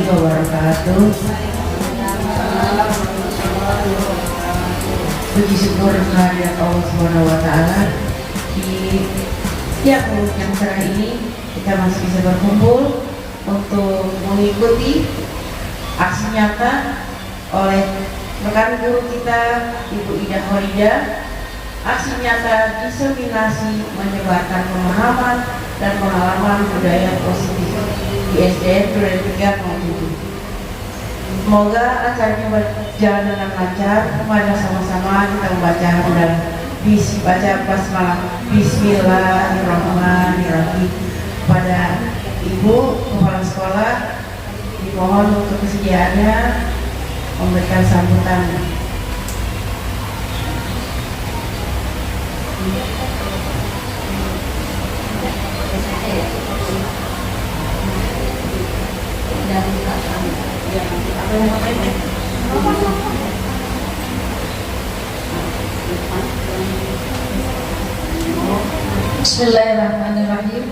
wabarakatuh. Puji syukur kehadirat Allah Subhanahu wa Ta'ala. Di setiap bulan yang cerah ini kita masih bisa berkumpul untuk mengikuti aksi nyata oleh rekan guru kita Ibu Ida Khorida. Aksi nyata diseminasi menyebarkan pemahaman dan pengalaman budaya positif di SDN Duren 3 Mamuju. Semoga acaranya berjalan dengan lancar. Mari sama-sama kita membaca dan baca basmalah Bismillahirrahmanirrahim. Pada Ibu Kepala Sekolah dimohon untuk kesediaannya memberikan sambutan. Bismillahirrahmanirrahim.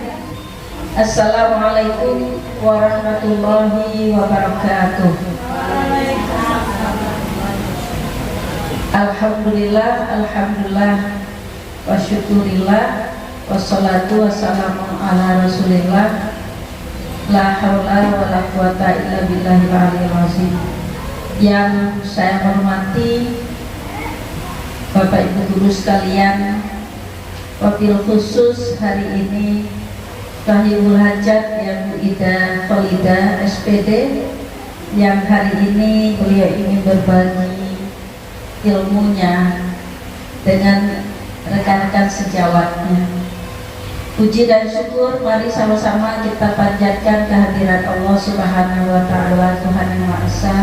Assalamualaikum warahmatullahi wabarakatuh. Alhamdulillah, alhamdulillah, wa syukurillah, wassalatu wassalamu ala rasulillah, la haula wa la quwata illa billahil aliyyil azim. Yang saya hormati Bapak Ibu guru sekalian, wabil khusus hari ini Rahimul Hajat yang Bu Ida Khorida SPD, yang hari ini beliau ingin berbagi ilmunya dengan rekan-rekan sejawatnya. Puji dan syukur mari sama-sama kita panjatkan kehadirat Allah Subhanahu wa Ta'ala, Tuhan yang Maha Esa,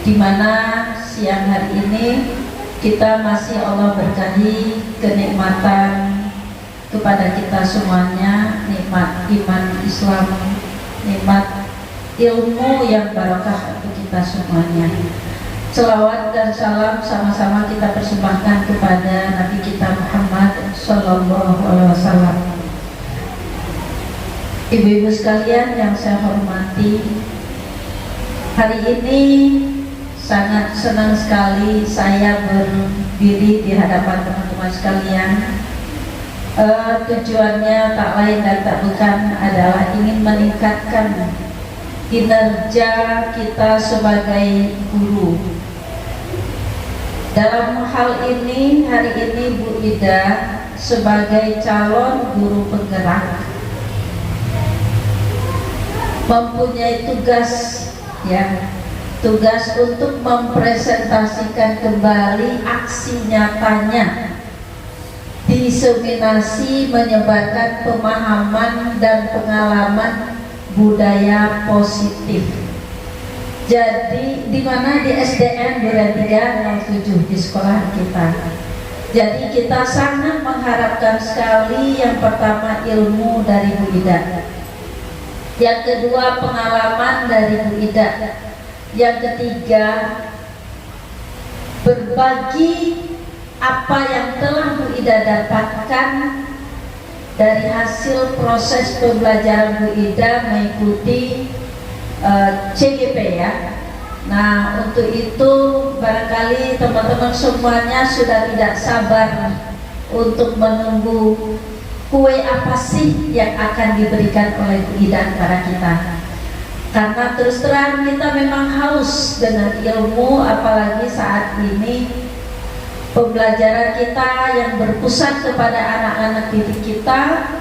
di mana siang hari ini kita masih Allah berkahi kenikmatan kepada kita semuanya, nikmat iman Islam, nikmat ilmu yang barokah untuk kita semuanya. Selawat dan salam sama-sama kita persembahkan kepada Nabi kita Muhammad Sallallahu Alaihi Wasallam. Ibu-ibu sekalian yang saya hormati, hari ini sangat senang sekali saya berdiri di hadapan teman-teman sekalian. Tujuannya tak lain dan tak bukan adalah ingin meningkatkan kinerja kita sebagai guru. Dalam hal ini, hari ini Bu Ida sebagai calon guru penggerak mempunyai tugas, ya, tugas untuk mempresentasikan kembali aksi nyatanya, diseminasi menyebarkan pemahaman dan pengalaman budaya positif. Jadi di mana di SDN Duren 3 07 di sekolah kita. Jadi kita sangat mengharapkan sekali, yang pertama ilmu dari Bu Ida, yang kedua pengalaman dari Bu Ida, yang ketiga berbagi apa yang telah Bu Ida dapatkan dari hasil proses pembelajaran Bu Ida mengikuti CGP, ya. Nah, untuk itu barangkali teman-teman semuanya sudah tidak sabar untuk menunggu kue apa sih yang akan diberikan oleh Bu Ida kepada kita. Karena terus terang kita memang haus dengan ilmu, apalagi saat ini pembelajaran kita yang berpusat kepada anak-anak didik kita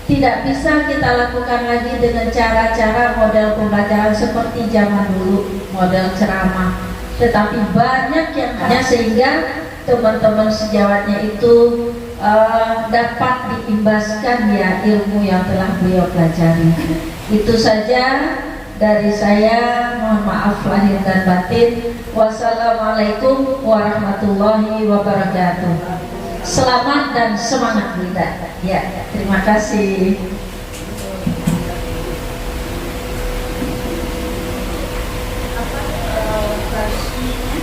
tidak bisa kita lakukan lagi dengan cara-cara model pembelajaran seperti zaman dulu, model ceramah, tetapi banyak yang hanya sehingga teman-teman sejawatnya itu dapat diimbaskan, ya, ilmu yang telah beliau pelajari. Itu saja dari saya, mohon maaf lahir dan batin. Wassalamualaikum warahmatullahi wabarakatuh. Selamat dan semangat Bu Ida. Ya, terima kasih.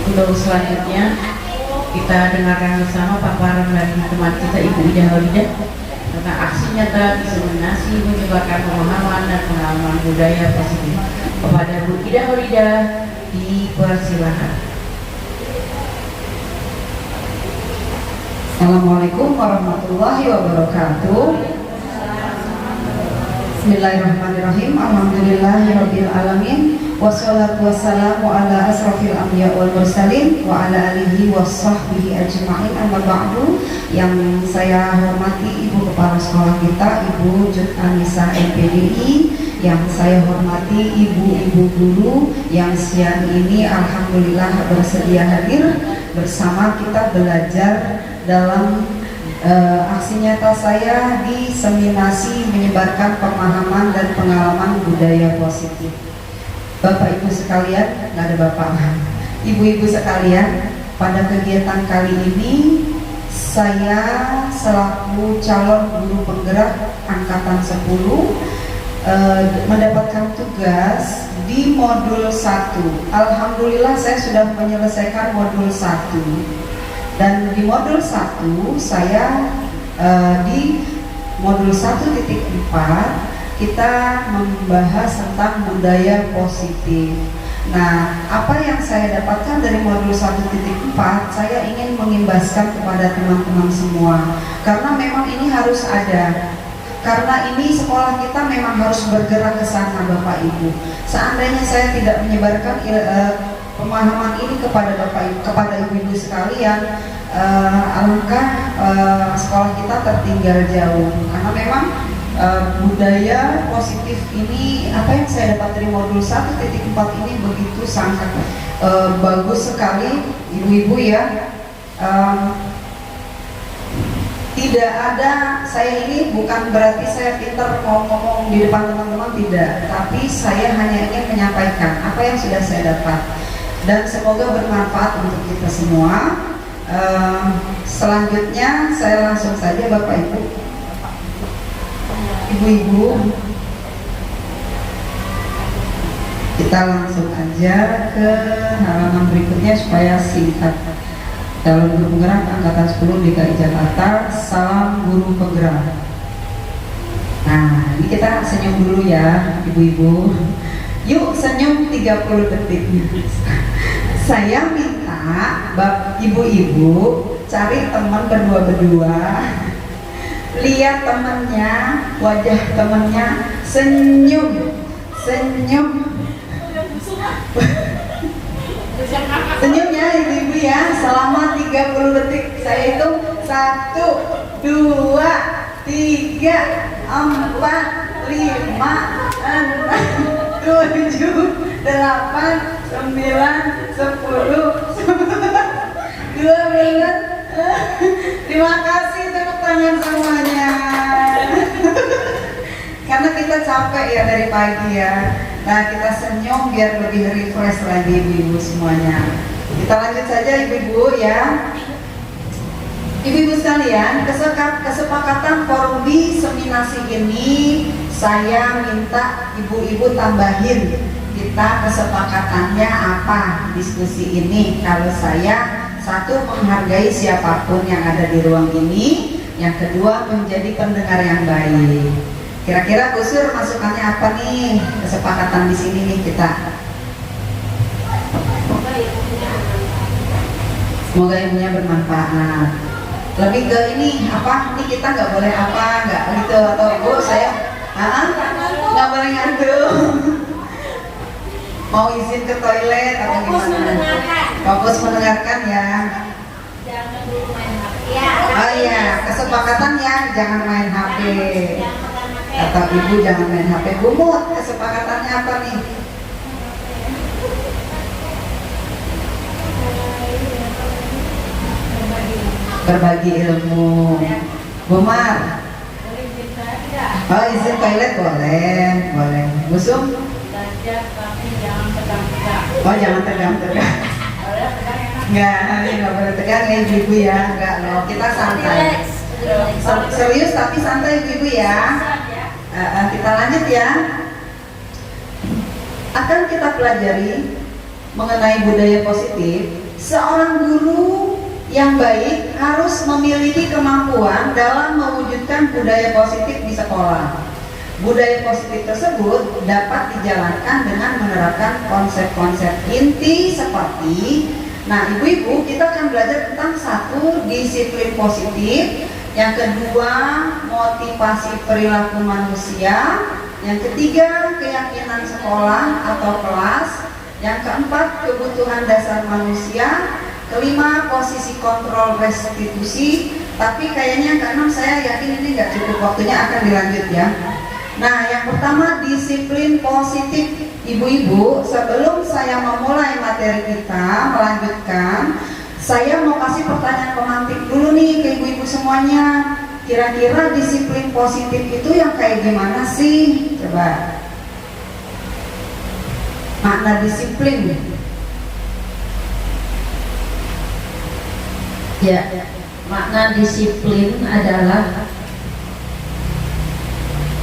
Untuk selanjutnya kita dengarkan bersama paparan dari teman kita Ibu Ida Khorida tentang aksi nyata diseminasi menyebarkan pemahaman dan pengalaman budaya positif. Kepada Bu Ida Holida dipersilakan. Assalamualaikum warahmatullahi wabarakatuh. Bismillahirrahmanirrahim. Alhamdulillahirabbil alamin. Wassalatu wassalamu ala asrofil anbiya wal mursalin wa ala alihi washabbihi ajma'in. Amma ba'du. Yang saya hormati Ibu Kepala Sekolah kita, Ibu Jut Anissa MPDI. Yang saya hormati ibu-ibu guru yang siang ini alhamdulillah bersedia hadir bersama kita belajar dalam aksi nyata saya di seminasi menyebarkan pemahaman dan pengalaman budaya positif. Bapak Ibu sekalian, nggak ada bapak, ibu-ibu sekalian, pada kegiatan kali ini saya selaku calon guru penggerak angkatan 10 mendapatkan tugas di modul 1. Alhamdulillah saya sudah menyelesaikan modul 1. Dan di modul 1 saya di modul 1.4 kita membahas tentang budaya positif. Nah, apa yang saya dapatkan dari modul 1.4 saya ingin mengimbaskan kepada teman-teman semua, karena memang ini harus ada. Karena ini sekolah kita memang harus bergerak ke sana, Bapak Ibu. Seandainya saya tidak menyebarkan pemahaman ini kepada Bapak Ibu, kepada ibu-ibu sekalian, alangkah sekolah kita tertinggal jauh. Karena memang budaya positif ini, apa yang saya dapat dari modul 1.4 ini begitu sangat bagus sekali, ibu-ibu ya. Tidak ada, saya ini bukan berarti saya pintar ngomong di depan teman-teman, tidak, tapi saya hanya ingin menyampaikan apa yang sudah saya dapat dan semoga bermanfaat untuk kita semua. Selanjutnya saya langsung saja Bapak Ibu, Ibu-ibu, kita langsung aja ke halaman berikutnya supaya singkat. Calon guru penggerak angkatan 10 DKI Jakarta, salam guru penggerak. Nah, ini kita senyum dulu ya ibu-ibu. Yuk senyum 30 detik. Saya minta ibu-ibu cari teman berdua-berdua, lihat temannya, wajah temannya, senyum. Senyumnya ibu-ibu ya, selama 30 detik. Saya hitung 1, 2, 3, 4, 5, 6, 7, 8, 9, 10, 12. Terima kasih, tepuk tangan semuanya. Karena kita capek ya dari pagi ya. Nah, kita senyum biar lebih refresh lagi ibu-ibu semuanya. Kita lanjut saja ibu-ibu ya. Ibu-ibu sekalian, kesepakatan forum di seminasi ini saya minta ibu-ibu tambahin kita kesepakatannya apa diskusi ini. Kalau saya, satu, menghargai siapapun yang ada di ruang ini. Yang kedua, menjadi pendengar yang baik. Kira-kira kusur masukannya apa nih kesepakatan di sini nih kita? Semoga ilmunya bermanfaat. Lebih ke ini apa? Ini kita nggak boleh apa? Nggak gitu atau Bu saya? Nggak boleh ngantuk. Mau izin ke toilet atau gimana? Fokus mendengarkan ya. Jangan dulu main HP ya. Oh iya, kesepakatan ya, jangan main HP. Kata ibu jangan main HP. Bumut, kesepakatannya apa nih? Berbagi ilmu. Bumar. Oh izin toilet boleh, boleh. Busum? Oh jangan tegang-tegang. Enggak, nggak boleh tegang ya ibu ya. Enggak loh, kita santai. Serius tapi santai ibu ya. Kita lanjut ya. Akan kita pelajari mengenai budaya positif. Seorang guru yang baik harus memiliki kemampuan dalam mewujudkan budaya positif di sekolah. Budaya positif tersebut dapat dijalankan dengan menerapkan konsep-konsep inti seperti, nah ibu-ibu kita akan belajar tentang satu, disiplin positif, yang kedua motivasi perilaku manusia, yang ketiga keyakinan sekolah atau kelas, yang keempat kebutuhan dasar manusia, kelima posisi kontrol restitusi. Tapi kayaknya keenam saya yakin ini nggak cukup waktunya, akan dilanjut ya. Nah, yang pertama disiplin positif. Ibu-ibu, sebelum saya memulai materi kita, melanjutkan, saya mau kasih pertanyaan pemantik dulu nih ke ibu-ibu semuanya. Kira-kira disiplin positif itu yang kayak gimana sih? Coba. Makna disiplin. Ya, makna disiplin adalah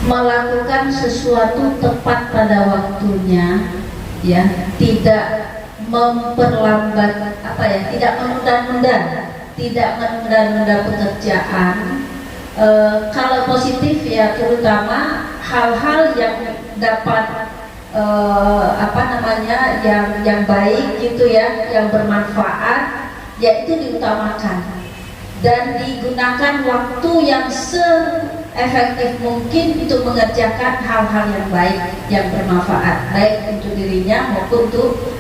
melakukan sesuatu tepat pada waktunya, ya, tidak memperlambat, tidak menunda pekerjaan. Kalau positif ya terutama hal-hal yang dapat yang baik gitu ya, yang bermanfaat, yaitu diutamakan dan digunakan waktu yang efektif mungkin untuk mengerjakan hal-hal yang baik, yang bermanfaat, baik untuk dirinya maupun untuk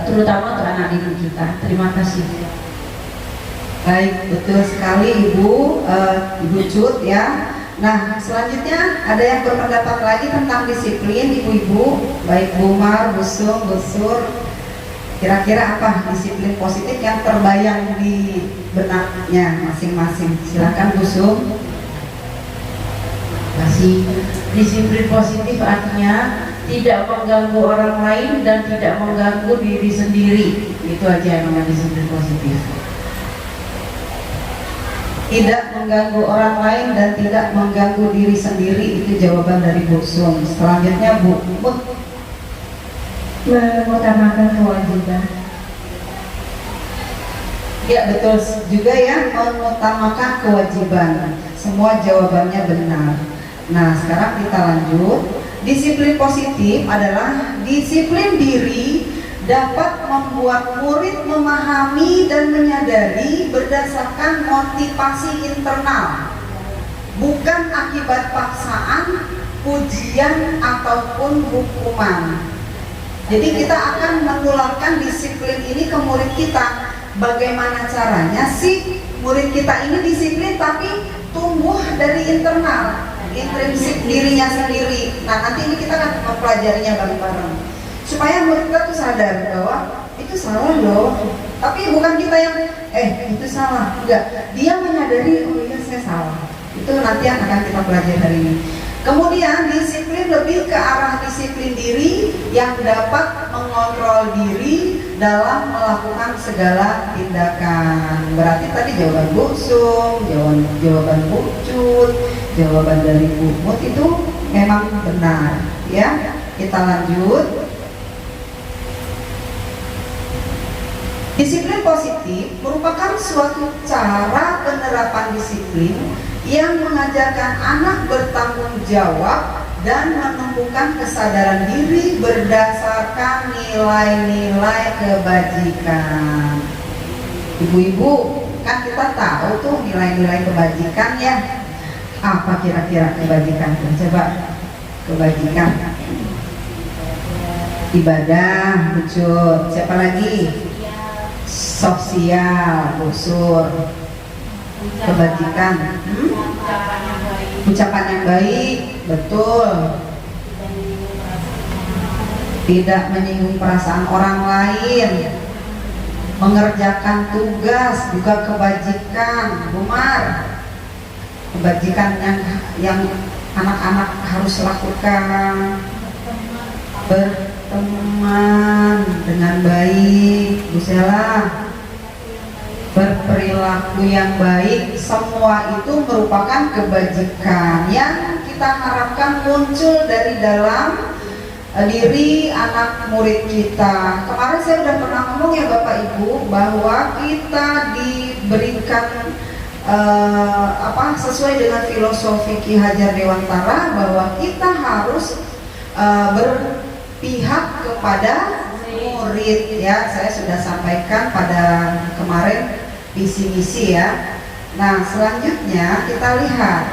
terutama untuk anak didik kita. Terima kasih. Baik, betul sekali Ibu, Ibu Cut ya. Nah, selanjutnya ada yang berpendapat lagi tentang disiplin, ibu-ibu, baik Bu Mar, Bu Sum, Bu Sur. Kira-kira apa disiplin positif yang terbayang di benaknya masing-masing? Silakan Bu Sum. Kasih. Disiplin positif artinya tidak mengganggu orang lain dan tidak mengganggu diri sendiri. Itu aja yang namanya disiplin positif. Tidak mengganggu orang lain dan tidak mengganggu diri sendiri, itu jawaban dari Bu Sum. Selanjutnya Bu Mengutamakan kewajiban. Ya betul juga ya, mengutamakan kewajiban. Semua jawabannya benar. Nah, sekarang kita lanjut. Disiplin positif adalah disiplin diri dapat membuat murid memahami dan menyadari berdasarkan motivasi internal, bukan akibat paksaan, pujian ataupun hukuman. Jadi kita akan menularkan disiplin ini ke murid kita. Bagaimana caranya sih murid kita ini disiplin tapi tumbuh dari internal, intrinsik dirinya sendiri. Nah, nanti ini kita akan mempelajarinya bareng-bareng supaya murid kita tuh sadar bahwa itu salah loh. Tapi bukan kita yang itu salah, enggak. Dia menyadari, oh iya saya salah. Itu nanti yang akan kita pelajari hari ini. Kemudian disiplin lebih ke arah disiplin diri yang dapat mengontrol diri dalam melakukan segala tindakan. Berarti tadi jawaban Bu Sum, jawaban Bu Cut, jawaban dari Bu Mut itu memang benar ya. Kita lanjut. Disiplin positif merupakan suatu cara penerapan disiplin yang mengajarkan anak bertanggung jawab dan menumbuhkan kesadaran diri berdasarkan nilai-nilai kebajikan. Ibu-ibu, kan kita tahu tuh nilai-nilai kebajikan ya. Apa kira-kira kebajikan? Coba kebajikan. Ibadah, lucu. Siapa lagi? Sosial, busur. Kebajikan, ucapan yang baik, betul. Tidak menyinggung perasaan orang lain, mengerjakan tugas juga kebajikan. Bumar, kebajikan yang anak-anak harus lakukan, berteman dengan baik. Bu Sela, berperilaku yang baik, semua itu merupakan kebajikan yang kita harapkan muncul dari dalam diri anak murid kita. Kemarin saya sudah pernah ngomong ya Bapak Ibu, bahwa kita diberikan sesuai dengan filosofi Ki Hajar Dewantara bahwa kita harus berpihak kepada murid ya. Saya sudah sampaikan pada kemarin visi misi ya. Nah, selanjutnya kita lihat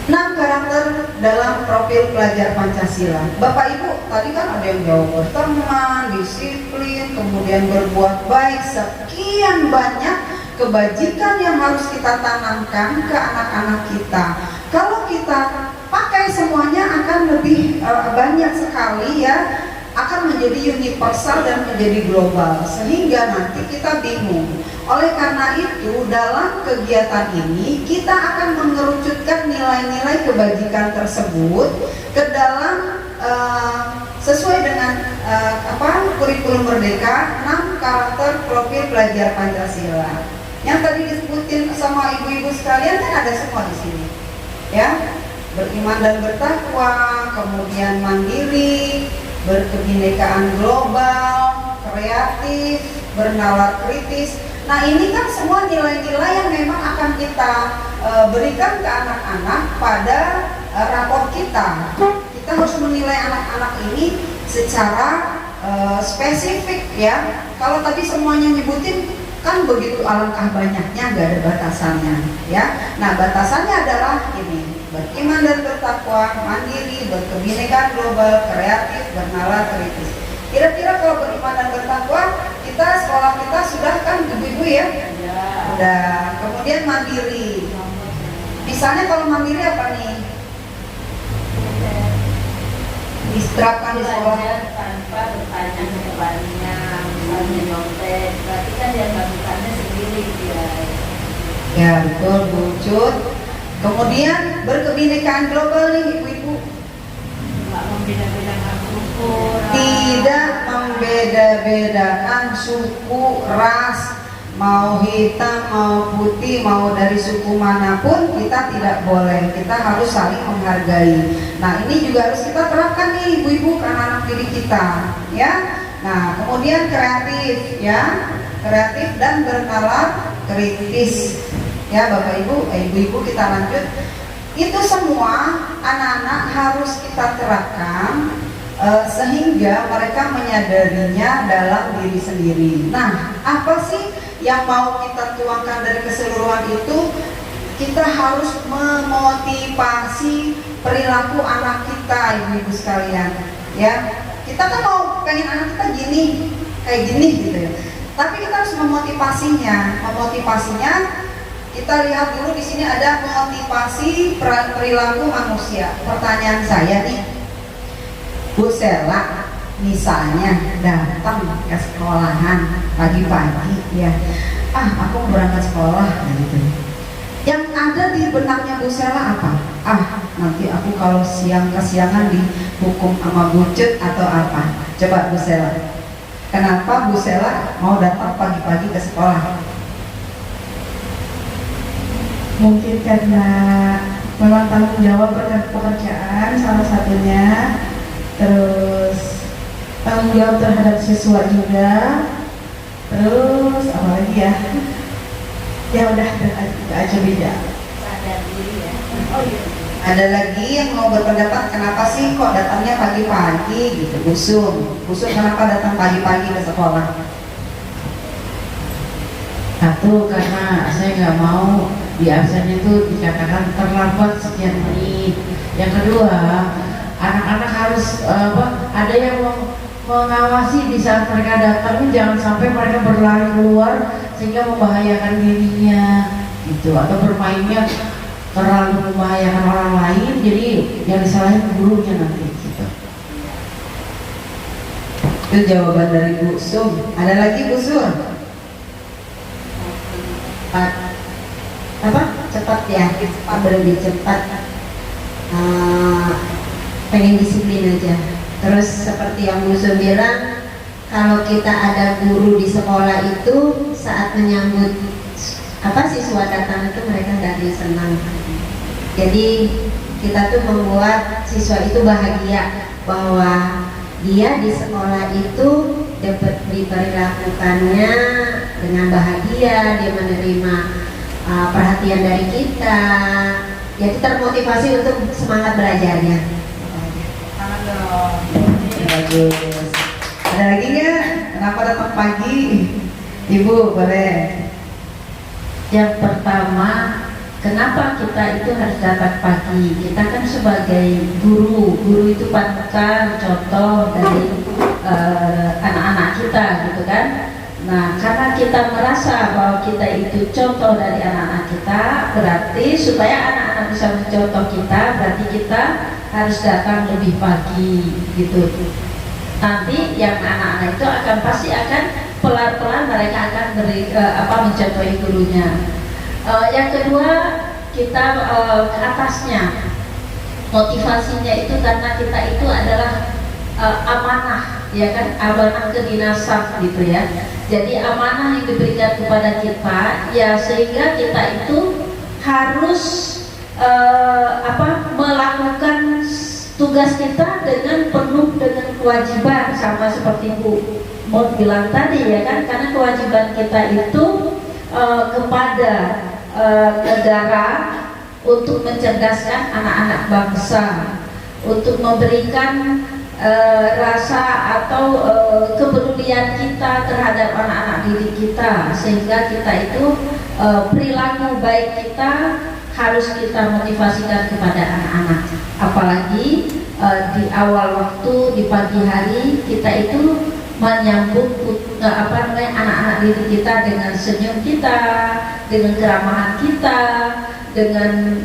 6 karakter dalam profil pelajar Pancasila. Bapak Ibu tadi kan ada yang jawab berteman, disiplin, kemudian berbuat baik, sekian banyak kebajikan yang harus kita tanamkan ke anak-anak kita. Kalau kita pakai semuanya akan lebih banyak sekali ya, akan menjadi universal dan menjadi global, sehingga nanti kita bingung. Oleh karena itu, dalam kegiatan ini kita akan mengerucutkan nilai-nilai kebajikan tersebut ke dalam sesuai dengan kurikulum Merdeka 6 karakter profil pelajar Pancasila. Yang tadi disebutin sama ibu-ibu sekalian kan ada semua di sini, ya. Beriman dan bertakwa, kemudian mandiri, berkebinekaan global, kreatif, bernalar kritis. Nah, ini kan semua nilai-nilai yang memang akan kita berikan ke anak-anak pada rapor kita. Kita harus menilai anak-anak ini secara spesifik ya. Kalau tadi semuanya nyebutin kan begitu alangkah banyaknya, gak ada batasannya ya. Nah, batasannya adalah ini: beriman dan bertakwa, mandiri, berkebinekaan global, kreatif, bernalar kritis. Kira-kira kalau beriman dan bertakwa, kita sekolah kita sudah kan ibu-ibu ya? Udah. Kemudian mandiri. Misalnya kalau mandiri apa nih? Diterapkan di sekolah tanpa bertanya kedepannya, misalnya nyontek, berarti kan dia melakukannya sendiri dia. ya, betul Bu Cut. Kemudian berkebinekaan global nih ibu-ibu, Nggak membeda-bedakan suku, tidak membeda-bedakan suku, ras, mau hitam, mau putih, mau dari suku manapun, kita tidak boleh. Kita harus saling menghargai. Nah, ini juga harus kita terapkan nih ibu-ibu ke anak-anak didik kita ya. Nah, kemudian kreatif ya, kreatif dan bernalar kritis ya. Bapak Ibu, ibu-ibu, kita lanjut. Itu semua anak-anak harus kita terapkan sehingga mereka menyadarinya dalam diri sendiri. Nah, apa sih yang mau kita tuangkan dari keseluruhan itu? Kita harus memotivasi perilaku anak kita, ibu-ibu sekalian ya. Kita kan mau pengen anak kita gini, kayak gini gitu ya. Tapi kita harus memotivasinya. Memotivasinya kita lihat dulu di sini ada motivasi perilaku manusia. Pertanyaan saya nih, Bu Sela misalnya datang ke sekolahan pagi-pagi ya, aku berangkat sekolah gitu. Yang ada di benaknya Bu Sela apa? Nanti aku kalau kesiangan dihukum sama bucut atau apa? Coba Bu Sela, kenapa Bu Sela mau datang pagi-pagi ke sekolah? Mungkin karena memang tanggung jawab pekerjaan salah satunya, terus tanggung jawab terhadap siswa juga, terus apa lagi ya? Ya udah, itu aja beda. sadar diri ya. Oh iya. Ada lagi yang mau berpendapat kenapa sih kok datangnya pagi-pagi gitu? Busung kenapa datang pagi-pagi ke sekolah? Satu, karena saya nggak mau di absen itu dikatakan terlambat sekian menit. Yang kedua, anak-anak harus ada yang mengawasi di saat mereka datang, jangan sampai mereka berlari keluar sehingga membahayakan dirinya gitu, atau bermainnya terlalu membahayakan orang lain, jadi yang disalahin gurunya nanti gitu. Itu jawaban dari Bu Sum. Ada lagi Bu Sur? Cepat ya, lebih cepat. Pengen disiplin aja. Terus seperti yang Bu Sum bilang, kalau kita ada guru di sekolah itu saat menyambut siswa datang itu mereka nggak senang. Jadi kita tuh membuat siswa itu bahagia bahwa dia di sekolah itu dapat diperlakukannya dengan bahagia, dia menerima perhatian dari kita, ya itu termotivasi untuk semangat belajarnya. Bagus. Ada lagi nggak? Kenapa datang pagi? Ibu boleh. Yang pertama, kenapa kita itu harus datang pagi? Kita kan sebagai guru itu panutan, contoh dari anak-anak kita gitu kan. Nah, karena kita merasa bahwa kita itu contoh dari anak-anak kita, berarti supaya anak-anak bisa mencontoh kita, berarti kita harus datang lebih pagi gitu. Nanti yang anak-anak itu pasti akan pelan-pelan mereka akan mencontohi gurunya. Yang kedua, kita ke atasnya, motivasinya itu karena kita itu adalah amanah, ya kan, amanah kedinasan gitu ya. Jadi amanah yang diberikan kepada kita, ya sehingga kita itu harus melakukan tugas kita dengan penuh dengan kewajiban, sama seperti Bu Mut bilang tadi ya kan, karena kewajiban kita itu kepada negara untuk mencerdaskan anak-anak bangsa, untuk memberikan rasa atau kepedulian kita terhadap anak-anak didik kita, sehingga kita itu perilaku baik kita harus kita motivasikan kepada anak-anak. Apalagi di awal waktu, di pagi hari, kita itu menyambut anak-anak didik kita dengan senyum kita, dengan keramahan kita, dengan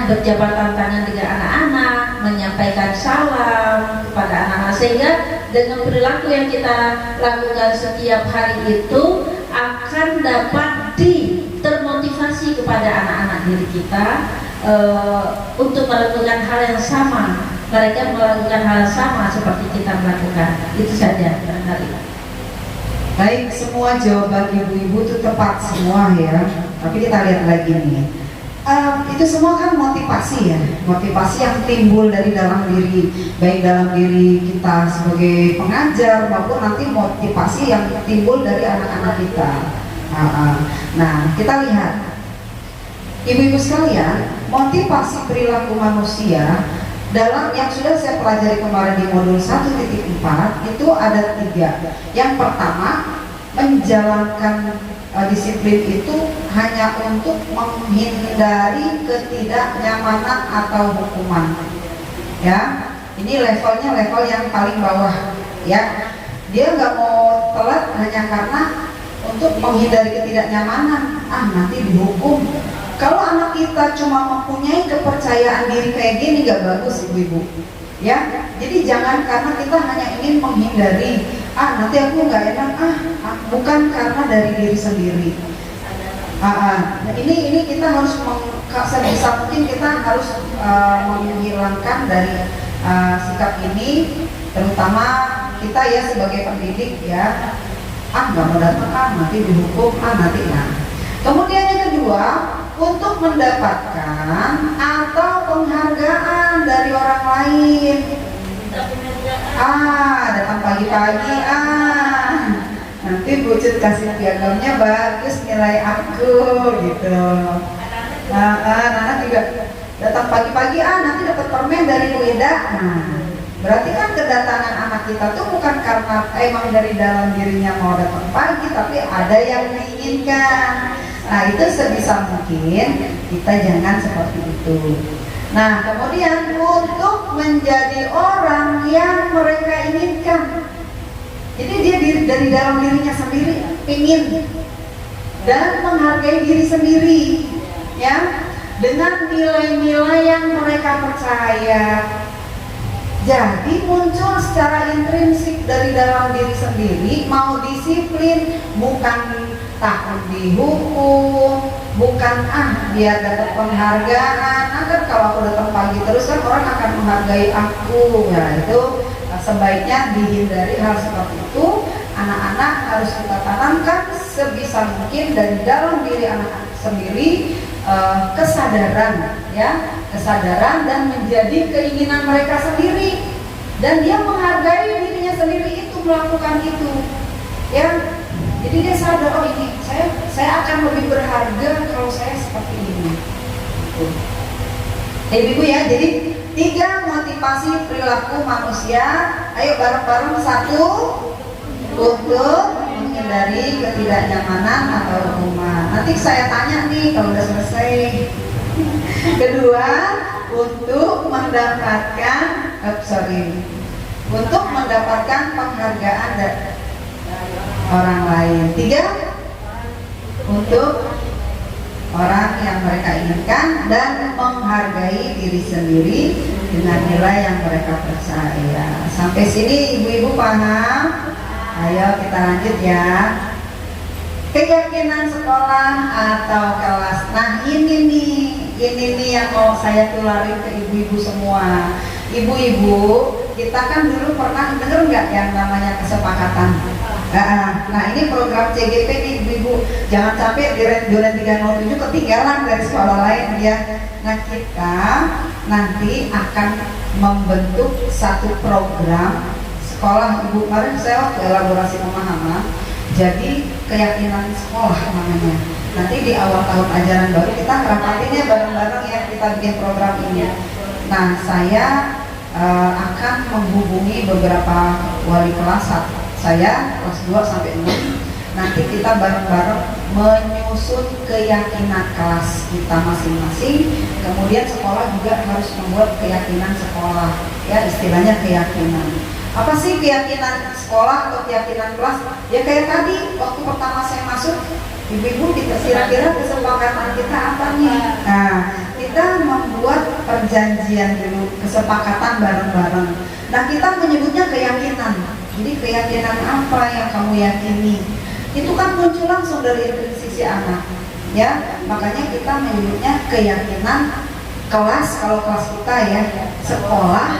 berjabat tangan dengan anak-anak, menyampaikan salam kepada anak-anak, sehingga dengan perilaku yang kita lakukan setiap hari itu akan dapat termotivasi kepada anak-anak diri kita untuk melakukan hal yang sama. Mereka melakukan hal yang sama seperti kita melakukan. Itu saja barangkali. Baik, semua jawaban ibu-ibu itu tepat semua ya. Tapi kita lihat lagi nih. Itu semua kan motivasi ya, motivasi yang timbul dari dalam diri, baik dalam diri kita sebagai pengajar maupun nanti motivasi yang timbul dari anak-anak kita. Nah, kita lihat ibu-ibu sekalian, motivasi perilaku manusia dalam yang sudah saya pelajari kemarin di modul 1.4 itu ada 3. Yang pertama, menjalankan disiplin itu hanya untuk menghindari ketidaknyamanan atau hukuman. Ya, ini levelnya level yang paling bawah. Ya, dia nggak mau telat hanya karena untuk menghindari ketidaknyamanan. Nanti dihukum. Kalau anak kita cuma mempunyai kepercayaan diri kayak gini, nggak bagus ibu-ibu. Ya, jadi jangan karena kita hanya ingin menghindari. Nanti aku nggak enak. Bukan karena dari diri sendiri. Ini kita harus sebisa mungkin kita harus menghilangkan dari sikap ini, terutama kita ya sebagai pendidik ya. Nggak mau datang, nanti dihukum, nanti Kemudian yang kedua, untuk mendapatkan atau penghargaan dari orang lain. Datang pagi-pagi, nanti bucut kasih piagamnya bagus, nilai aku gitu. Anak juga datang pagi-pagi, nanti dapat permen dari Bu Ida. Berarti kan kedatangan anak kita tuh bukan karena emang dari dalam dirinya mau datang pagi, tapi ada yang diinginkan. Itu sebisa mungkin kita jangan seperti itu. Nah, kemudian untuk menjadi orang yang mereka inginkan. Jadi dia dari dalam dirinya sendiri ingin dan menghargai diri sendiri, ya, dengan nilai-nilai yang mereka percaya. Jadi muncul secara intrinsik dari dalam diri sendiri, mau disiplin, bukan takut dihukum, bukan biar dapat penghargaan. Kan kalau aku datang pagi terus kan orang akan menghargai aku. Ya itu sebaiknya dihindari hal seperti itu. Anak-anak harus kita tanamkan sebisa mungkin dari dalam diri anak-anak sendiri kesadaran, ya, kesadaran dan menjadi keinginan mereka sendiri, dan dia menghargai dirinya sendiri itu melakukan itu, ya. Jadi dia sadar, oh ini saya akan lebih berharga kalau saya seperti ini. Ibu ya, jadi 3 motivasi perilaku manusia. Ayo bareng-bareng. 1, untuk menghindari ketidaknyamanan atau hukuman. Nanti saya tanya nih kalau udah selesai. Kedua, untuk mendapatkan untuk mendapatkan penghargaan dari orang lain. 3, untuk orang yang mereka inginkan dan menghargai diri sendiri dengan nilai yang mereka percaya. Sampai sini ibu-ibu paham? Ayo kita lanjut ya. Keyakinan sekolah atau kelas. Nah ini nih yang mau saya tularin ke ibu-ibu semua. Ibu-ibu, kita kan dulu pernah dengar nggak yang namanya kesepakatan? Nah ini program CGP nih ibu-ibu, jangan sampai Duren 307 ketinggalan dari sekolah lain ya. Nah kita nanti akan membentuk satu program sekolah. Ibu kemarin saya waktu elaborasi pemahaman, jadi keyakinan sekolah namanya. Nanti di awal tahun ajaran baru kita rapatinnya bareng-bareng ya, kita bikin program ini. Nah saya akan menghubungi beberapa wali kelas saya kelas 2 sampai 6. Nanti kita bareng-bareng menyusun keyakinan kelas kita masing-masing. Kemudian sekolah juga harus membuat keyakinan sekolah, ya istilahnya keyakinan. Apa sih keyakinan sekolah atau keyakinan kelas? Ya kayak tadi waktu pertama saya masuk, ibu-ibu kita kira-kira kesepakatan kita apa nih? Nah, kita membuat perjanjian dulu, kesepakatan bareng-bareng. Nah, kita menyebutnya keyakinan. Jadi keyakinan apa yang kamu yakini? Itu kan muncul langsung dari intuisi si anak, ya. Makanya kita menyebutnya keyakinan kelas. Kalau kelas kita ya, sekolah,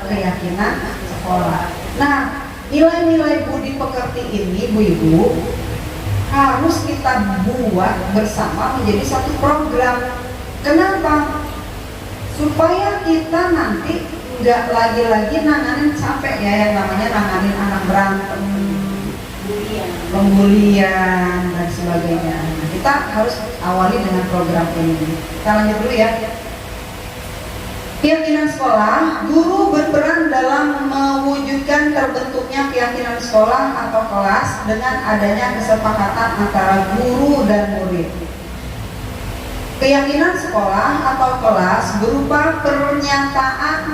keyakinan sekolah. Nah, nilai-nilai budi pekerti ini, ibu-ibu, harus kita buat bersama menjadi satu program. Kenapa? Supaya kita nanti nggak lagi-lagi nanganin sampai ya yang namanya nanganin anak berantem, pembulian dan sebagainya. Nah, kita harus awali dengan program ini. Kita lanjut dulu ya. Keyakinan sekolah, guru berperan dalam mewujudkan terbentuknya keyakinan sekolah atau kelas dengan adanya kesepakatan antara guru dan murid. Keyakinan sekolah atau kelas berupa pernyataan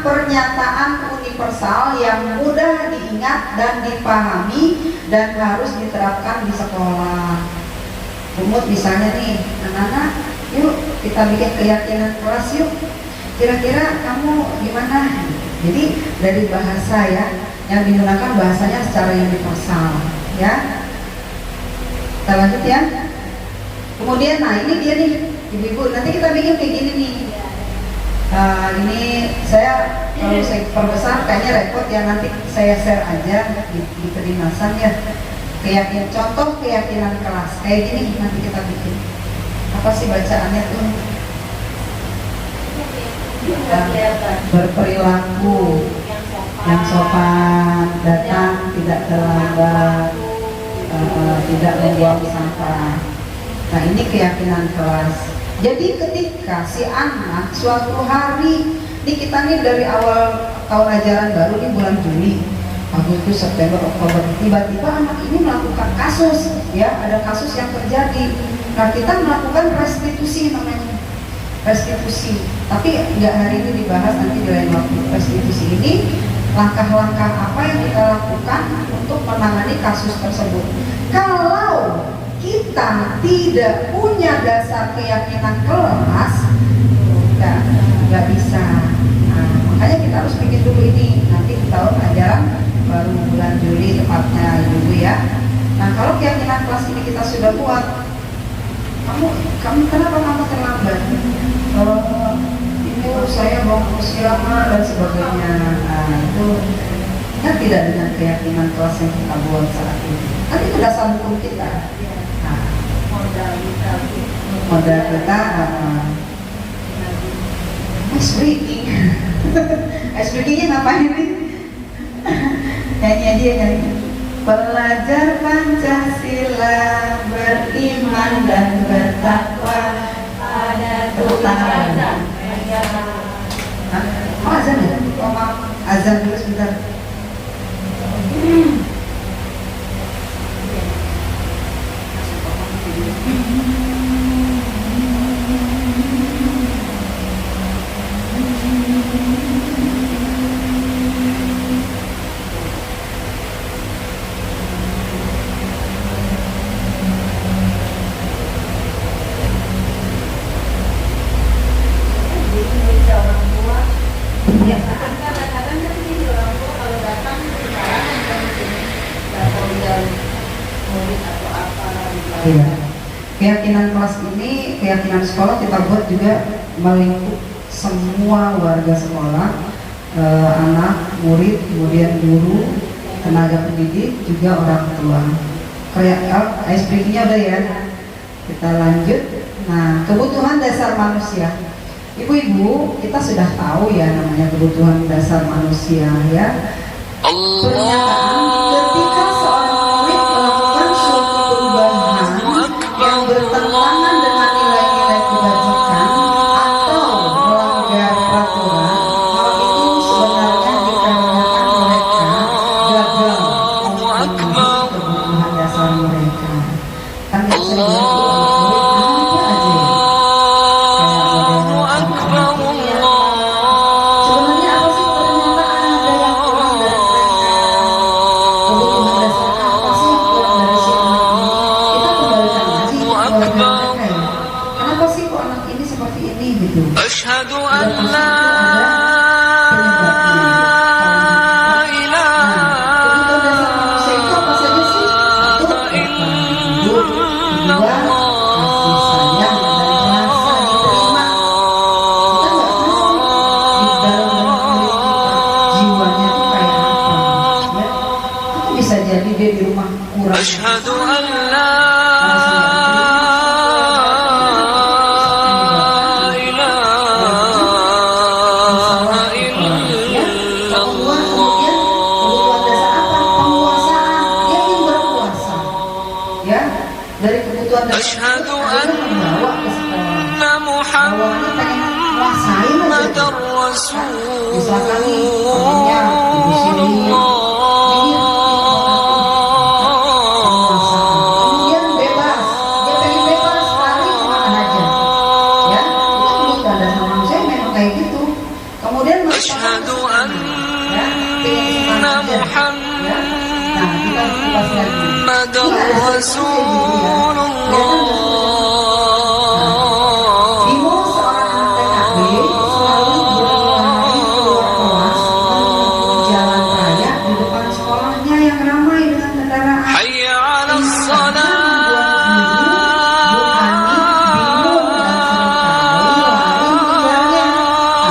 universal yang mudah diingat dan dipahami dan harus diterapkan di sekolah. Umut misalnya nih, anak-anak, yuk kita bikin keyakinan kelas yuk. Kira-kira kamu gimana? Jadi dari bahasa ya, yang digunakan bahasanya secara universal, ya. Kita lanjut ya. Kemudian, nah ini dia nih. Ibu-ibu, nanti kita bikin kayak gini nih. Ini saya kalau saya perbesar kayaknya repot ya, nanti saya share aja di kedinasan ya. Contoh keyakinan kelas kayak gini nanti kita bikin. Apa sih bacaannya tuh? Berperilaku yang sopan, datang tidak terlambat, tidak membuang sampah. Nah ini keyakinan kelas. Jadi ketika si anak suatu hari, ini kita nih dari awal tahun ajaran baru nih bulan Juli, Agustus, September, Oktober, tiba-tiba anak ini melakukan kasus, ya ada kasus yang terjadi. Nah kita melakukan restitusi namanya, restitusi. Tapi nggak hari ini dibahas, nanti di lain waktu. Restitusi ini langkah-langkah apa yang kita lakukan untuk menangani kasus tersebut. Kalau kita tidak punya dasar keyakinan kelas, nggak bisa. Nah, makanya kita harus bikin dulu ini. Nanti di tahun ajaran baru bulan Juli tepatnya dulu ya. Nah kalau keyakinan kelas ini kita sudah buat, kamu kenapa kamu terlambat? Ibu saya mau kursi lama dan sebagainya. Nah itu kan tidak dengan keyakinan kelas yang kita buat saat ini. Kan itu dasar hukum kita. Modal kita ice breaking. Ice breakingnya ngapain nih? Nyanyi aja ya nyanyi. pelajar Pancasila, beriman dan bertakwa pada Tuhan. Oh, azan ya? Oh, maaf. Azan dulu sebentar. Iya. Keyakinan kelas ini, keyakinan sekolah kita buat juga melingkup semua warga sekolah, anak, murid, kemudian guru, tenaga pendidik, juga orang tua. Ice breaking-nya udah ya. Kita lanjut. Nah, kebutuhan dasar manusia. Ibu-ibu, kita sudah tahu ya namanya kebutuhan dasar manusia ya. Pernyataan ketika seorang murid melakukan suatu perubahan yang bertentangan dengan nilai-nilai kebajikan atau melanggar peraturan, hal itu sebenarnya dikarenakan mereka gagal memenuhi kebutuhan dasar mereka. Kan bisa jadi murid apa aja ya? Sebenarnya apa sih pernyataan ada yang kurang dari mereka? Kebutuhan dasar apa sih yang kurang dari si anak ini? Kita kembalikan lagi ke keluarga mereka ya. Kenapa sih kok anak ini seperti ini gitu? أشهد Sudah أن pasti لا itu ada penyebabnya. Kebutuhan dasar manusia itu apa saja sih? Satu, hidup. Kedua, kasih sayang dan rasa diterima. Kita nggak tahu di dalam diri kita jiwanya itu kayak apa ya. Itu bisa jadi dia di rumah kurang أشهد أن لا dari kebutuhan dasar أشهد itu ada yang membawa ke sekolah. أن Bawahnya pengen nguasain aja. محمد رسول Misalkan nih temennya di sini kemudian bebas, dia pengen bebas sekali kemana aja, ya itu kebutuhan dasar manusia memang kayak gitu. Kemudian أشهد ya pengen kemana aja, ya. Nah kita kupas lagi. محمد Ini ada رسول Bimo seorang anak TKB selalu beberapa hari keluar kelas menuju jalan raya di depan sekolahnya yang ramai dengan kendaraan. حي على Ini kadang الصلاة membuat guru, Bu Ani, bingung dan seringkali lari mengejarnya.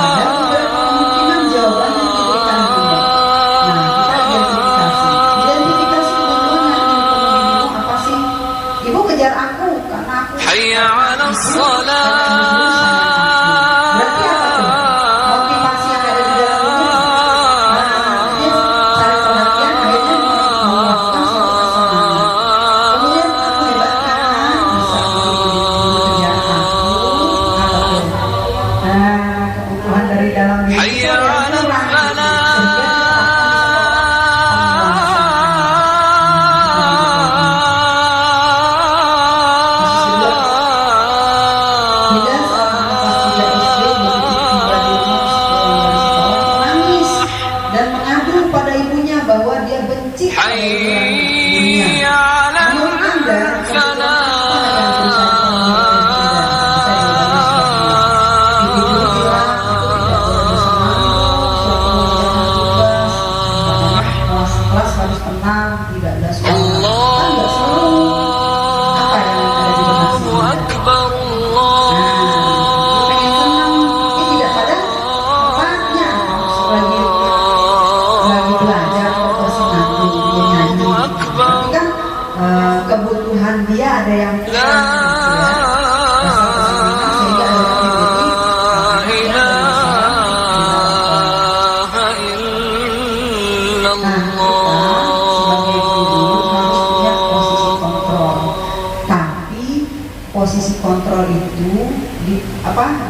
Ada beberapa kemungkinan jawaban yang diberikan Bunda. Nah, kita identifikasi. Identifikasi kebutuhan yang ingin penuhi Bimo apa sih? Ibu kejar aku karena aku حي على الصلاة berarti apa tuh? Motivasi yang ada di dalam Bimo. Nah, dia cari perhatian akhirnya melakukan suatu kesalahan. Kemudian aku hebat karena bisa kejar aku apa tuh? Nah, kebutuhan dari dalam diri حي kita yang على kurang sehingga kita akan Tidak seorang kelas 3 SD begitu tiba di rumah sekolah dari sekolah menangis dan mengadu pada ibunya bahwa dia benci pada ibunya. حي على Menurut Anda, kebutuhan apa yang berusaha dipenuhi oleh Anda? Bisa jawabannya seperti ini. Ibu bilang itu tidak boleh bersemangat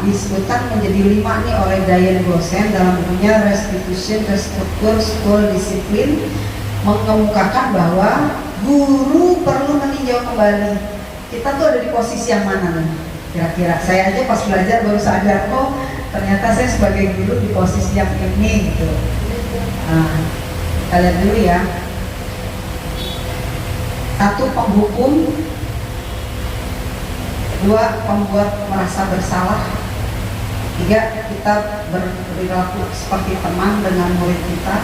disebutkan menjadi 5 nih oleh Diane Gosen dalam bukunya Restitution, Restruktur School Discipline, mengemukakan bahwa guru perlu meninjau kembali kita tuh ada di posisi yang mana nih kira-kira. Saya aja pas belajar baru sadar, oh ternyata saya sebagai guru di posisi yang ini gitu. Nah, kita lihat dulu ya. 1, penghukum. 2, pembuat merasa bersalah. 3, kita berperilaku seperti teman dengan murid kita.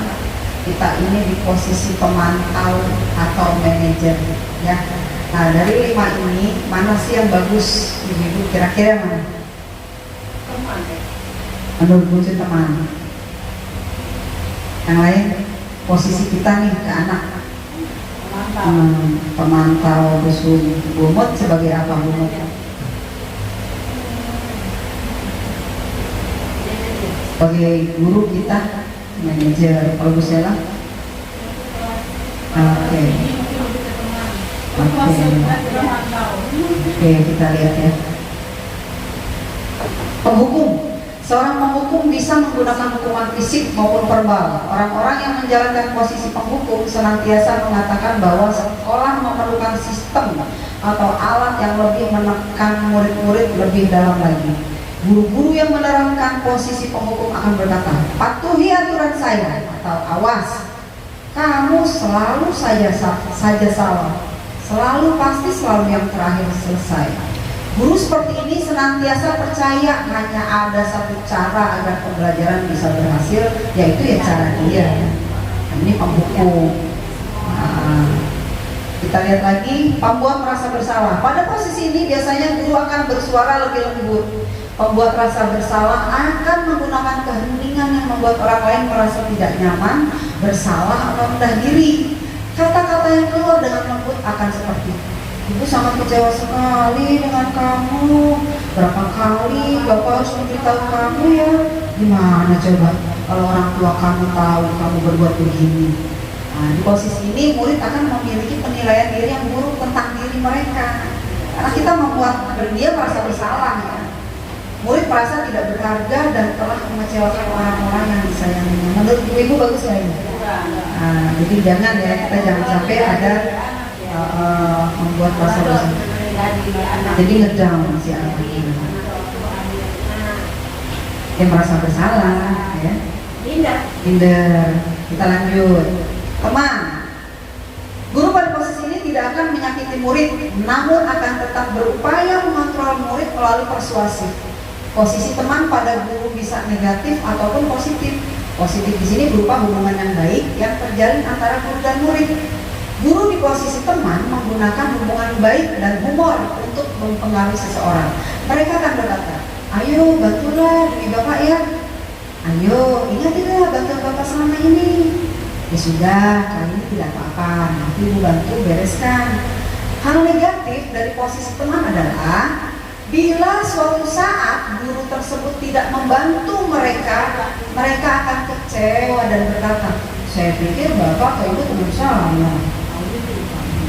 Kita ini di posisi pemantau atau manajer ya. Nah, dari 5 ini mana sih yang bagus Ibu kira-kira mana? Teman. Menurut Bu teman. Yang lain posisi kita nih ke anak. Pemantau busuk. Bumut sebagai apa Bumut? Sebagai guru kita manajer. Kalau Bu Sela? Oke. Oke, kita lihat ya. Penghukum. Seorang penghukum bisa menggunakan hukuman fisik maupun verbal. Orang-orang yang menjalankan posisi penghukum senantiasa mengatakan bahwa sekolah memerlukan sistem atau alat yang lebih menekan murid-murid lebih dalam lagi. Guru-guru yang menerangkan posisi penghukum akan berkata, patuhi aturan saya, atau awas, kamu selalu saja salah, selalu pasti selalu yang terakhir selesai. Guru seperti ini senantiasa percaya hanya ada satu cara agar pembelajaran bisa berhasil, yaitu ya cara dia. Ini penghukum. Nah, kita lihat lagi, pembuat merasa bersalah. Pada posisi ini biasanya guru akan bersuara lebih lembut. Pembuat rasa bersalah akan menggunakan keheningan yang membuat orang lain merasa tidak nyaman, bersalah atau rendah diri. Kata-kata yang keluar dengan lembut akan seperti, Ibu sangat kecewa sekali dengan kamu. Berapa kali Bapak harus memberitahu kamu ya? Gimana coba kalau orang tua kamu tahu kamu berbuat begini? Nah, di posisi ini murid akan memiliki penilaian diri yang buruk tentang diri mereka. Karena kita membuat dia merasa bersalah ya. Murid merasa tidak berharga dan telah mengecewakan orang-orang yang disayanginya. Menurut ibu bagus nggak ini? Nah, jadi jangan ya, kita jangan sampai ada membuat rasa bersalah. Jadi ngedown si anak ini. Dia merasa bersalah, ya. Minder. Kita lanjut. Teman. Guru pada posisi ini tidak akan menyakiti murid, namun akan tetap berupaya mengontrol murid melalui persuasif. Posisi teman pada guru bisa negatif ataupun positif. Positif di sini berupa hubungan yang baik yang terjalin antara guru dan murid. Guru di posisi teman menggunakan hubungan baik dan humor untuk mempengaruhi seseorang. Mereka akan berkata, ayo bantulah demi Bapak ya. Ayo ingat tidak bantuan Bapak selama ini. Ya sudah, kali ini tidak apa-apa, nanti Ibu bantu bereskan. Hal negatif dari posisi teman adalah bila suatu saat guru tersebut tidak membantu mereka, mereka akan kecewa dan berkata, saya pikir Bapak atau Ibu teman saya.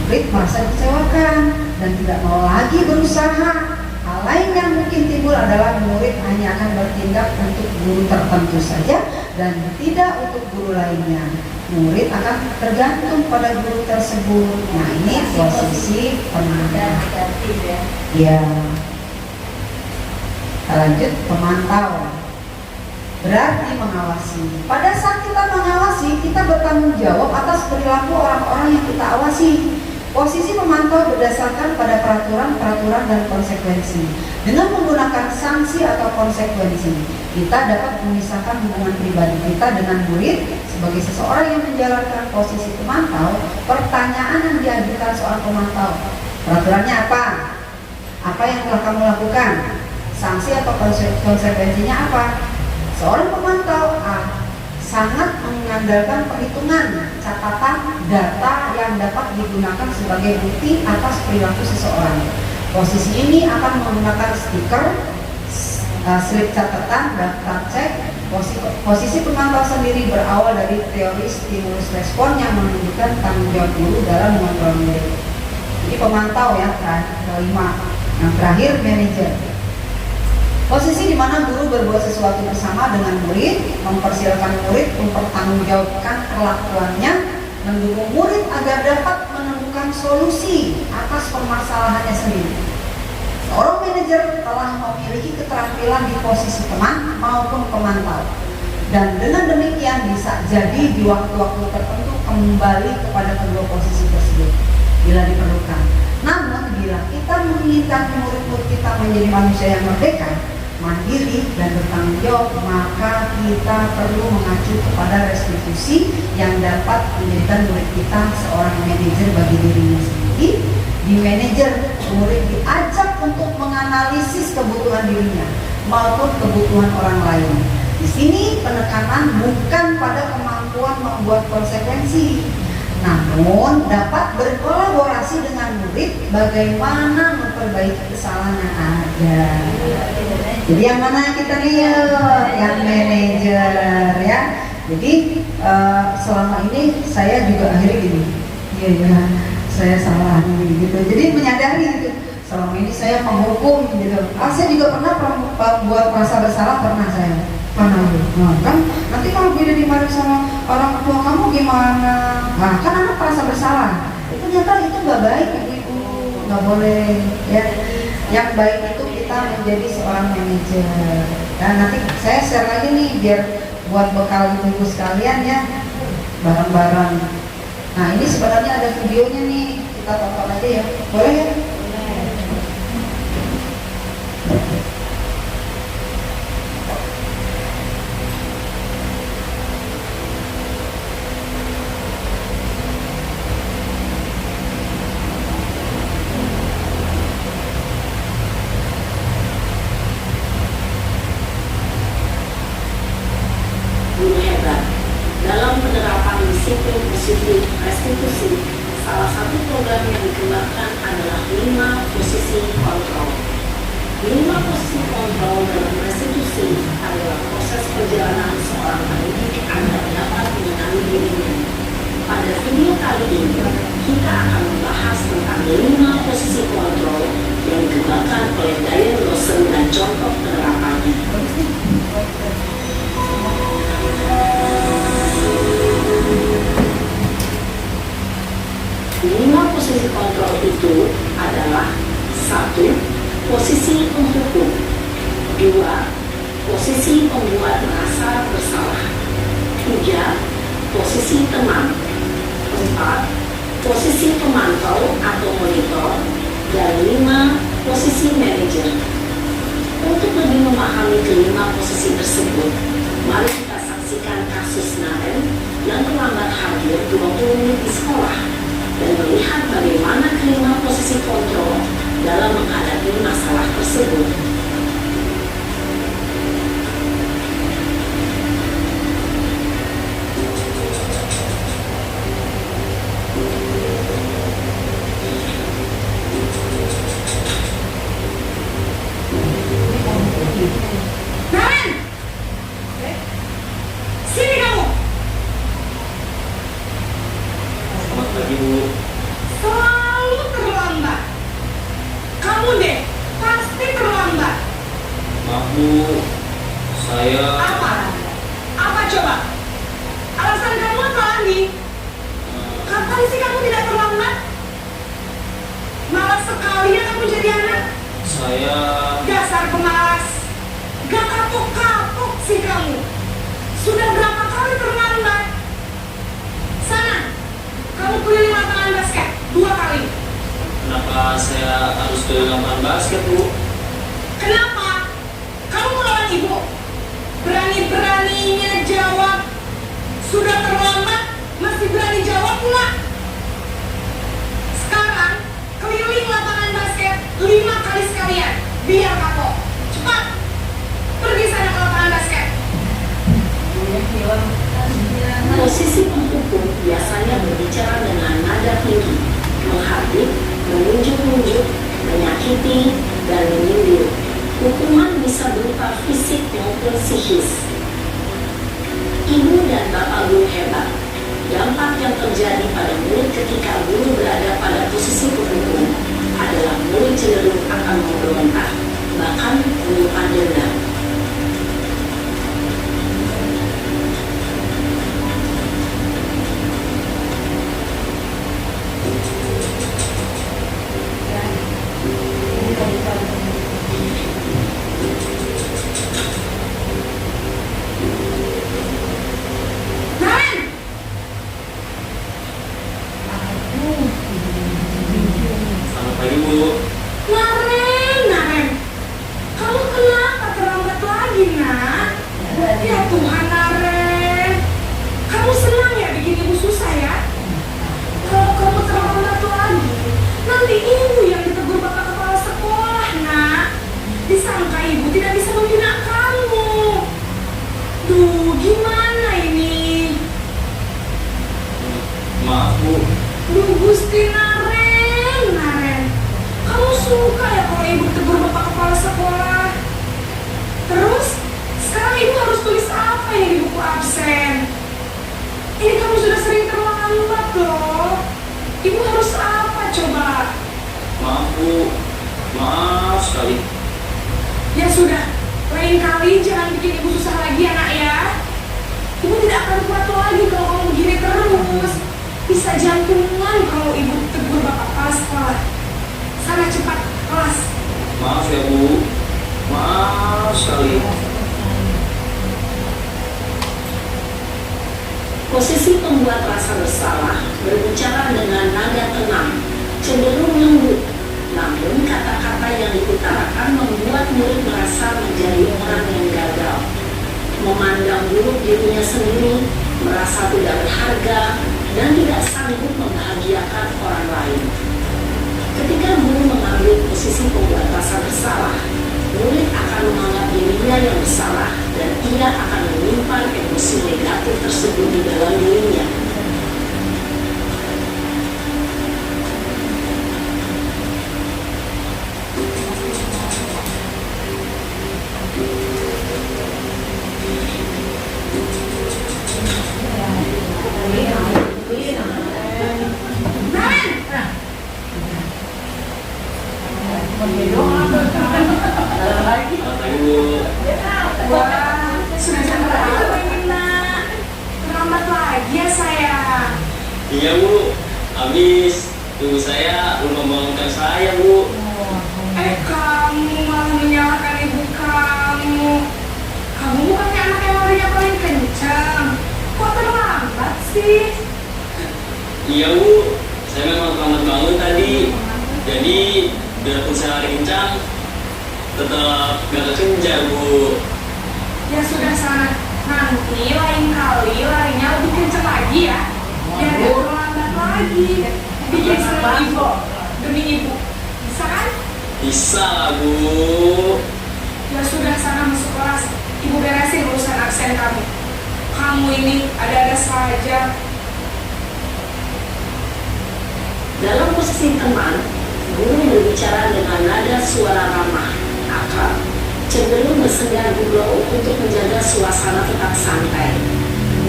Murid merasa dikecewakan dan tidak mau lagi berusaha. Hal lain yang mungkin timbul adalah murid hanya akan bertindak untuk guru tertentu saja dan tidak untuk guru lainnya. Murid akan tergantung pada guru tersebut. Nah, ini posisi pemantau. Ya. Kita lanjut, pemantau. Berarti mengawasi. Pada saat kita mengawasi, kita bertanggung jawab atas perilaku orang-orang yang kita awasi. Posisi pemantau berdasarkan pada peraturan-peraturan dan konsekuensi. Dengan menggunakan sanksi atau konsekuensi, kita dapat memisahkan hubungan pribadi kita dengan murid. Sebagai seseorang yang menjalankan posisi pemantau, pertanyaan yang diajukan seorang pemantau, peraturannya apa? Apa yang telah kamu lakukan? Sanksi atau konsekuensinya apa? Seorang pemantau sangat mengandalkan perhitungan, catatan, data yang dapat digunakan sebagai bukti atas perilaku seseorang. Posisi ini akan menggunakan stiker, slip catatan, daftar cek. Posisi pemantau sendiri berawal dari teori stimulus respon yang menunjukkan tanggung jawab guru dalam mengontrol murid. Jadi pemantau ya, kelima. Yang terakhir manajer. Posisi di mana guru berbuat sesuatu bersama dengan murid, mempersilahkan murid mempertanggungjawabkan perlakuannya, mendukung murid agar dapat menemukan solusi atas permasalahannya sendiri. Seorang manajer telah memiliki keterampilan di posisi teman maupun pemantau, dan dengan demikian bisa jadi di waktu-waktu tertentu kembali kepada kedua posisi tersebut bila diperlukan. Namun bila kita menginginkan murid-murid kita menjadi manusia yang merdeka, mandiri dan bertanggung jawab, maka kita perlu mengacu kepada restitusi yang dapat menjadikan murid kita seorang manajer bagi dirinya sendiri. Di manajer, murid diajak untuk menganalisis kebutuhan dirinya maupun kebutuhan orang lain. Di sini penekanan bukan pada kemampuan membuat konsekuensi, namun dapat berkolaborasi dengan murid bagaimana memperbaiki kesalahan yang ada. Jadi yang mana kita nih? Yang manajer ya. Jadi selama ini saya juga akhirnya gini, iya saya salah gitu. Jadi menyadari gitu. Selama ini saya menghukum gitu. Saya juga pernah buat merasa bersalah, pernah saya. Pernah kan? Nanti kalau beda dimarahin sama orang tua kamu gimana? Nah kan anak merasa bersalah. Itu ternyata itu nggak baik ibu, nggak boleh ya. Yang baik itu kita menjadi seorang manajer. Dan nanti saya share lagi nih biar buat bekal ibu sekalian ya, bareng-bareng. Nah ini sebenarnya ada videonya nih, kita tonton aja ya, boleh ya? Guru hebat dalam penerapan disiplin positif restitusi. Salah satu program yang dikembangkan adalah 5 posisi kontrol. 5 posisi kontrol dalam restitusi adalah proses perjalanan seorang pendidik agar dapat mengenali dirinya. Pada video kali ini, kita akan membahas tentang 5 posisi kontrol yang dikembangkan oleh Diane Lawson dan contoh penerapannya. 5 posisi kontrol itu adalah 1. Posisi penghukum. 2. Posisi pembuat merasa bersalah. 3. Posisi teman. 4. Posisi pemantau atau monitor. Dan 5. Posisi manajer. Untuk lebih memahami kelima posisi tersebut, mari kita saksikan kasus Naren yang terlambat hadir 20 menit di sekolah dan melihat bagaimana kelima posisi kontrol dalam menghadapi masalah tersebut. Naren! Sini kamu! Selamat pagi, Bu. Selalu terlambat. Kamu deh, pasti terlambat. Maaf, Bu. Saya... Apa? Apa coba? Alasan kamu apa lagi? Kapan sih kamu tidak terlambat? Malas sekali ya kamu jadi anak. Saya... Dasar pemalas. Gak kapok-kapok sih kamu. Sudah berapa kali terlambat? Sana, kamu keliling lapangan basket 2 kali. Kenapa saya harus ke lapangan basket, Bu? Kenapa? Kamu melawan ibu. Berani-beraninya jawab. Sudah terlambat, masih berani jawab pula. Sekarang, keliling lapangan basket 5 kali sekalian. Biar kapok. Cepat. Pergi sana ke lapangan basket. Posisi penghukum biasanya berbicara dengan nada tinggi, menghardik, menunjuk-nunjuk, menyakiti, dan menyindir. Hukuman bisa berupa fisik maupun psikis. Ibu dan bapak guru hebat. Dampak yang terjadi pada murid ketika guru berada pada posisi penghukum adalah murid cenderung akan memberontak, bahkan menyimpan dendam. Selamat pagi Bu. Naren, kamu kenapa terlambat lagi, nak? Ya Tuhan, Naren, kamu senang ya bikin ibu susah ya? Kalau kamu terlambat lagi, nanti ibu yang ditegur bapak kepala sekolah, nak. Disangka ibu tidak bisa membina kamu. Duh, gimana ini? Maaf Bu. Duh, Gusti Naren, kamu suka ya kalau ibu tegur bapak kepala sekolah? Terus, sekarang ibu harus tulis apa yang di buku absen? Ini kamu sudah sering terlambat loh. Ibu harus apa coba? Maaf Bu. Maaf sekali. Ya sudah, lain kali jangan bikin ibu susah lagi ya nak ya. Ibu tidak akan kuat lagi kalau kamu begini terus. Bisa jantungan kalau ibu tegur bapak kepala sekolah. Sana cepat kelas. Maaf ya Bu. Maaf sekali. Posisi pembuat rasa bersalah berbicara dengan nada tenang, cenderung lembut. Namun kata-kata yang diutarakan membuat murid merasa menjadi orang yang gagal, memandang buruk dirinya sendiri, merasa tidak berharga, dan tidak sanggup membahagiakan orang lain. Ketika guru mengambil posisi pembuat rasa bersalah, murid akan menganggap dirinya yang bersalah dan ia akan menyimpan emosi negatif tersebut di dalam dirinya. Selamat pagi Bu. Wah, sudah jam berapa ini nak? Terlambat lagi ya saya. Iya Bu. Habis ibu saya belum membangunkan saya Bu. Kamu malah menyalahkan ibu kamu. Kamu bukannya anak yang larinya paling kencang. Kok terlambat sih? Iya Bu. Saya memang terlambat bangun tadi. Jadi biarpun saya lari kencang, tetap gak kekejar Bu. Ya sudah sana. Nanti lain kali larinya lebih kencang lagi ya. Biar gak terlambat lagi. Bikin senang ibu demi ibu. Bisa kan? Bisa lah Bu. Ya sudah sana masuk kelas. Ibu beresin urusan absen kamu. Kamu ini ada-ada saja. Dalam posisi teman, guru berbicara dengan nada suara ramah, akrab, cenderung bersenggar gurau untuk menjaga suasana tetap santai.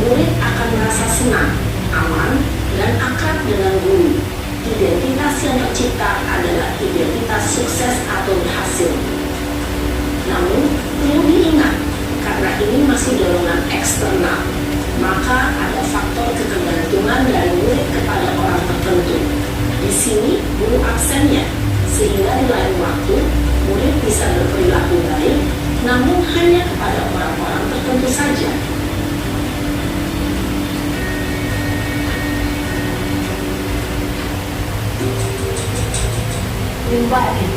Murid akan merasa senang, aman, dan akrab dengan guru. Identitas yang tercipta adalah identitas sukses atau berhasil. Namun, perlu diingat, karena ini masih dorongan eksternal, maka ada faktor ketergantungan dari murid kepada orang tertentu. Di sini guru absennya, sehingga di lain waktu murid bisa berperilaku baik, namun hanya kepada orang-orang tertentu saja. Dia lagi.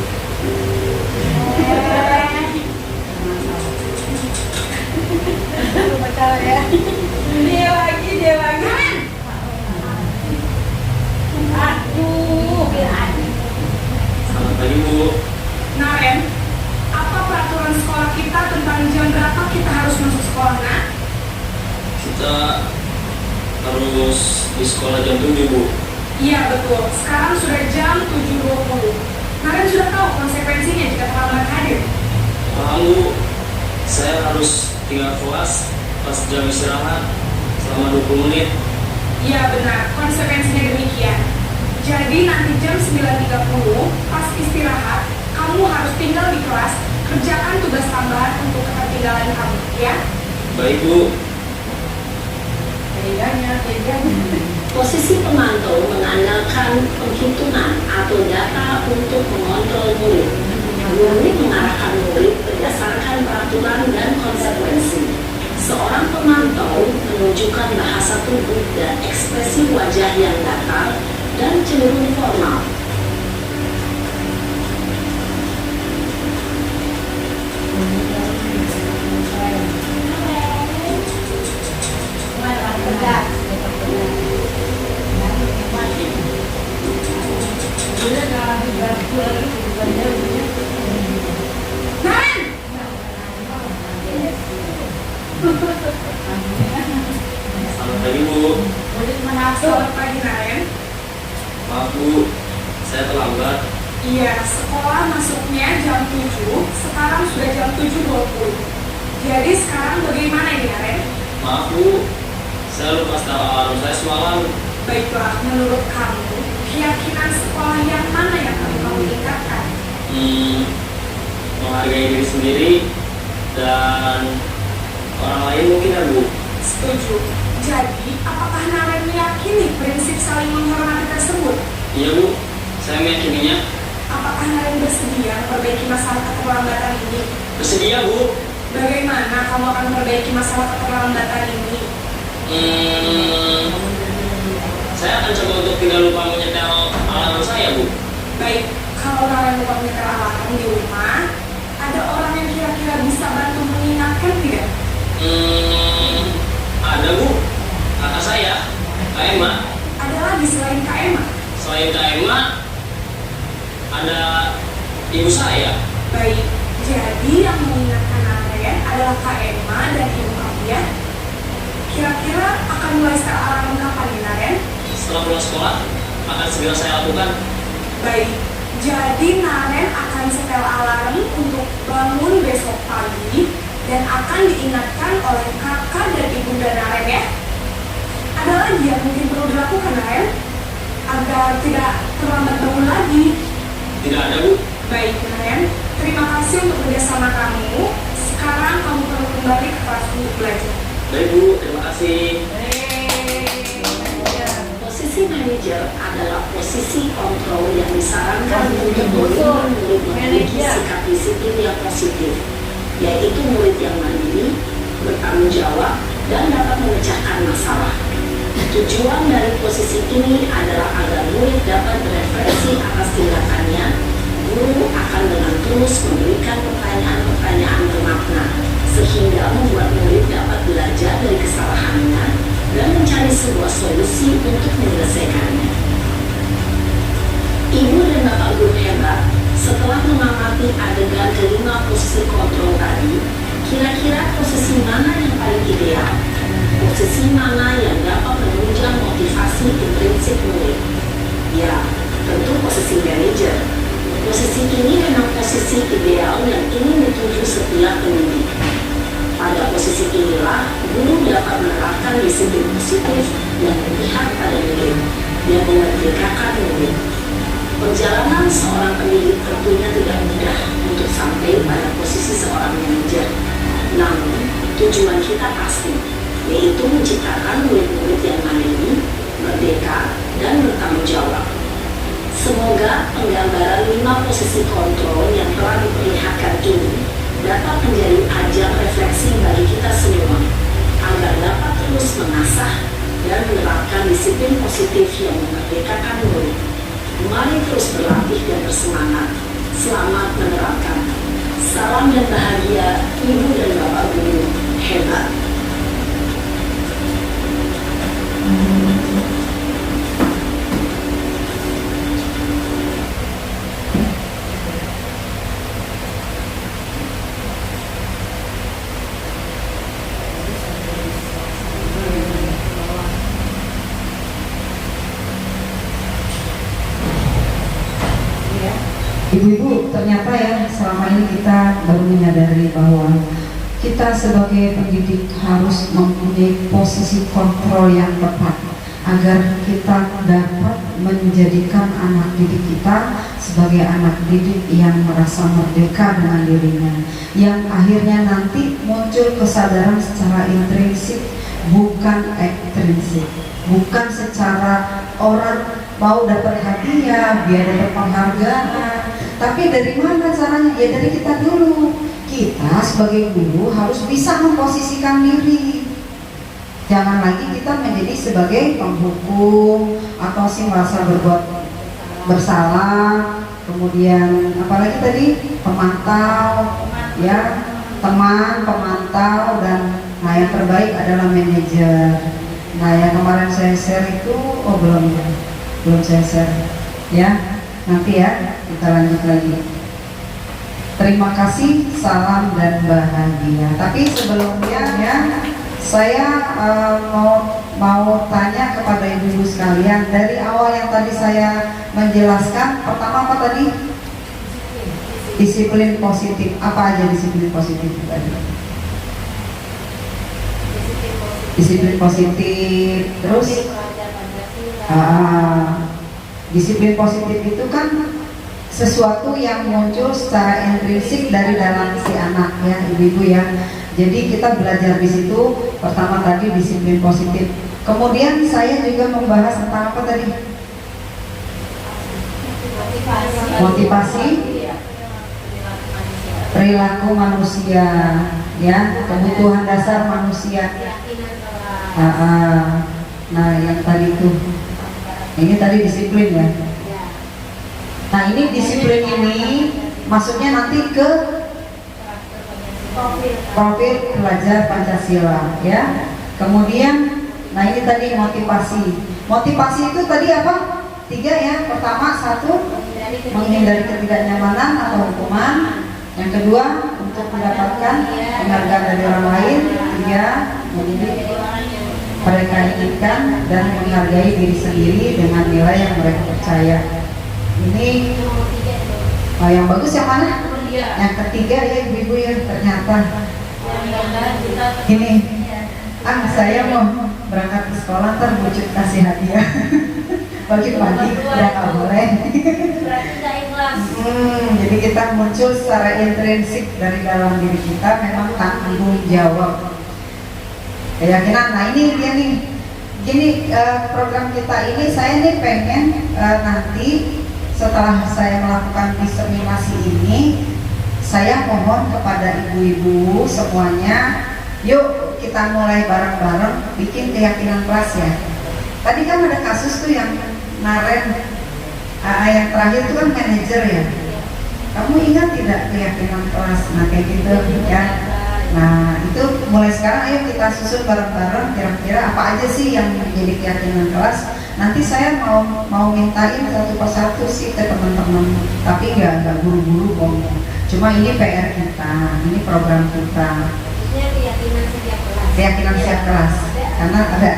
Selamat pagi Bu. Naren, apa peraturan sekolah kita tentang jam berapa kita harus masuk sekolah, nak? Kita harus di sekolah jam 7 Bu. Iya betul, sekarang sudah jam 7.20. Naren sudah tahu konsekuensinya jika terlambat hadir. Paham Bu. Saya harus tinggal kelas pas jam istirahat selama 20 menit. Iya benar, konsekuensinya demikian. Jadi nanti jam 9.30 pas istirahat, kamu harus tinggal di kelas Kerjakan tugas tambahan untuk ketertinggalan kamu, ya. Baik Bu. Posisi pemantau mengandalkan penghitungan atau data untuk mengontrol murid. Murid mengarahkan murid berdasarkan peraturan dan konsekuensi. Seorang pemantau menunjukkan bahasa tubuh dan ekspresi wajah yang datar dan cenderung formal. Selamat pagi Bu. Selamat pagi, Naren. Maaf Bu, saya terlambat. Iya, sekolah masuknya jam 7, sekarang sudah jam 7.20. Jadi sekarang bagaimana ini, Naren? Maaf Bu, saya lupa setel alarm saya semalam. Baiklah, menurut kamu, keyakinan sekolah yang mana yang kamu tingkatkan? Menghargai diri sendiri dan orang lain mungkin ya Bu. Setuju. Jadi, apakah Naren meyakini prinsip saling menghormati tersebut? Iya Bu, saya meyakininya. Apakah Naren bersedia memperbaiki masalah keterlambatan ini? Bersedia Bu. Bagaimana kamu akan memperbaiki masalah keterlambatan ini? Saya akan coba untuk tidak lupa menyetel alarm saya Bu. Baik, kalau Naren lupa menyetel alarm di rumah, ada orang yang kira-kira bisa bantu mengingatkan tidak? Ada Bu, kakak saya, Kak Emma. Ada lagi selain Kak Emma? Selain Kak Emma, ada ibu saya. Baik, jadi yang mengingatkan Naren adalah Kak Emma dan ibu kamu ya. Kira-kira akan mulai setel alarm kapan nih, Naren? Setelah pulang sekolah, akan segera saya lakukan. Baik, jadi Naren akan setel alarm untuk bangun besok pagi dan akan diingatkan oleh kakak dan ibunda Naren ya. Ada lagi yang mungkin perlu dilakukan, Naren, agar tidak terlambat bangun lagi? Tidak ada Bu. Baik, Naren, terima kasih untuk kerjasama kamu. Sekarang kamu perlu kembali ke kelas untuk belajar. Baik Bu, terima kasih. Posisi manajer adalah posisi kontrol yang disarankan untuk murid memiliki sikap disiplin yang positif, yaitu murid yang mandiri, bertanggung jawab, dan dapat memecahkan masalah. Tujuan dari posisi ini adalah agar murid dapat berefleksi atas tindakannya. Guru akan dengan tulus memberikan pertanyaan-pertanyaan bermakna, sehingga membuat murid dapat belajar dari kesalahannya dan mencari sebuah solusi untuk menyelesaikannya. Ibu dan Bapak guru hebat, setelah mengamati adegan kelima posisi kontrol tadi, kira-kira posisi mana yang paling ideal? Posisi mana yang dapat menunjang motivasi intrinsik murid? Ya, tentu posisi manajer. Posisi ini memang posisi ideal yang ingin dituju setiap pendidik. Pada posisi inilah, guru dapat menerapkan disiplin positif yang berpihak pada murid, yang memerdekakan murid. Perjalanan seorang pendidik tentunya tidak mudah untuk sampai pada posisi seorang manajer. Namun, tujuan kita pasti, yaitu menciptakan murid-murid yang mandiri, merdeka, dan bertanggung jawab. Semoga penggambaran 5 posisi kontrol yang telah diperlihatkan ini dapat menjadi ajang refleksi bagi kita semua, agar dapat terus mengasah dan menerapkan disiplin positif yang memerdekakan murid. Mari terus berlatih dan bersemangat. Selamat menerapkan. Salam dan bahagia Ibu dan Bapak Guru hebat. Ibu-ibu, ternyata ya selama ini kita baru menyadari bahwa kita sebagai pendidik harus mempunyai posisi kontrol yang tepat agar kita dapat menjadikan anak didik kita sebagai anak didik yang merasa merdeka dengan dirinya, yang akhirnya nanti muncul kesadaran secara intrinsik, bukan ekstrinsik, bukan secara orang mau dapat hadiah, biar dapat penghargaan. Tapi dari mana caranya? Ya dari kita dulu. Kita sebagai guru harus bisa memposisikan diri. Jangan lagi kita menjadi sebagai penghukum atau sih merasa berbuat bersalah, kemudian apalagi tadi pemantau, ya teman pemantau, dan nah yang terbaik adalah manajer. Nah yang kemarin saya share itu belum saya share, ya nanti ya kita lanjut lagi. Terima kasih, salam dan bahagia. Tapi sebelumnya ya saya mau tanya kepada ibu-ibu sekalian, dari awal yang tadi saya menjelaskan, pertama apa tadi? Disiplin positif. Apa aja disiplin positif tadi? Disiplin positif, terus disiplin positif itu kan sesuatu yang muncul secara intrinsik dari dalam si anak, ya ibu-ibu ya. Jadi kita belajar di situ. Pertama tadi disiplin positif. Kemudian saya juga membahas tentang apa tadi? Motivasi perilaku manusia, ya kebutuhan dasar manusia. Nah yang tadi itu, ini tadi disiplin ya. Nah ini disiplin ini maksudnya nanti ke profil pelajar Pancasila, ya. Kemudian, nah ini tadi motivasi. Motivasi itu tadi apa? 3 ya. Pertama, 1 menghindari ketidaknyamanan atau hukuman. Yang kedua, untuk mendapatkan penghargaan dari orang lain. 3, mendidik mereka inginkan dan menghargai diri sendiri dengan nilai yang mereka percaya. Ini yang bagus yang mana? Yang ketiga ya ibu-ibu ya, ternyata ini saya mau berangkat ke sekolah ntar bujuk kasih hadiah pagi-pagi udah nggak boleh. Jadi kita muncul secara intrinsik dari dalam diri kita, memang tanggung jawab, keyakinan. Nah ini dia nih, gini program kita ini saya nih pengen nanti setelah saya melakukan diseminasi ini, saya mohon kepada ibu-ibu semuanya, yuk kita mulai bareng-bareng bikin keyakinan kelas ya. Tadi kan ada kasus tuh yang Naren, yang terakhir itu kan manajer ya. Kamu ingat tidak keyakinan kelas? Nah kayak gitu ya. Nah itu mulai sekarang ayo kita susun bareng-bareng kira-kira apa aja sih yang menjadi keyakinan kelas. Nanti saya mau mintain satu persatu sih ke teman-teman, tapi nggak buru-buru kok. Cuma ini PR kita, ini program kita. Keyakinan setiap kelas, karena ada.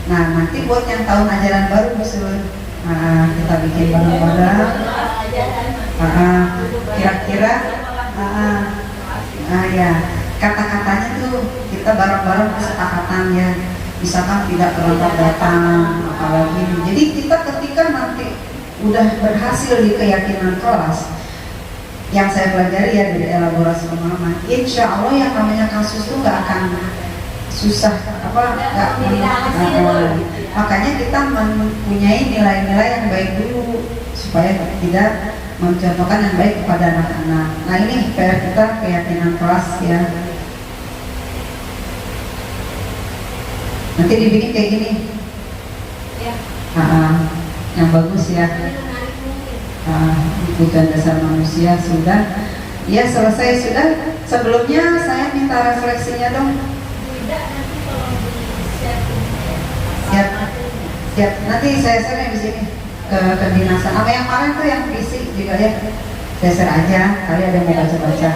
Nah nanti buat yang tahun ajaran baru kita bikin bareng-bareng. Kira-kira, ya kata-katanya tuh kita bareng-bareng kesepakatan ya. Misalkan tidak terlambat datang, apalagi. Jadi kita ketika nanti udah berhasil di keyakinan kelas, yang saya pelajari ya dari elaborasi pemahaman, insya Allah yang namanya kasus itu nggak akan susah, makanya kita mempunyai nilai-nilai yang baik dulu supaya tidak mencontohkan yang baik kepada anak-anak. Nah ini PR kita keyakinan kelas ya. Nanti dibikin kayak gini, yang bagus ya. Kebutuhan dasar manusia sudah, ya selesai sudah. Sebelumnya saya minta refleksinya dong. Siap. Nanti saya share di sini ke kedinasan. Apa yang kemarin tuh yang fisik juga ya, saya share aja. Kali ada yang mau baca-baca.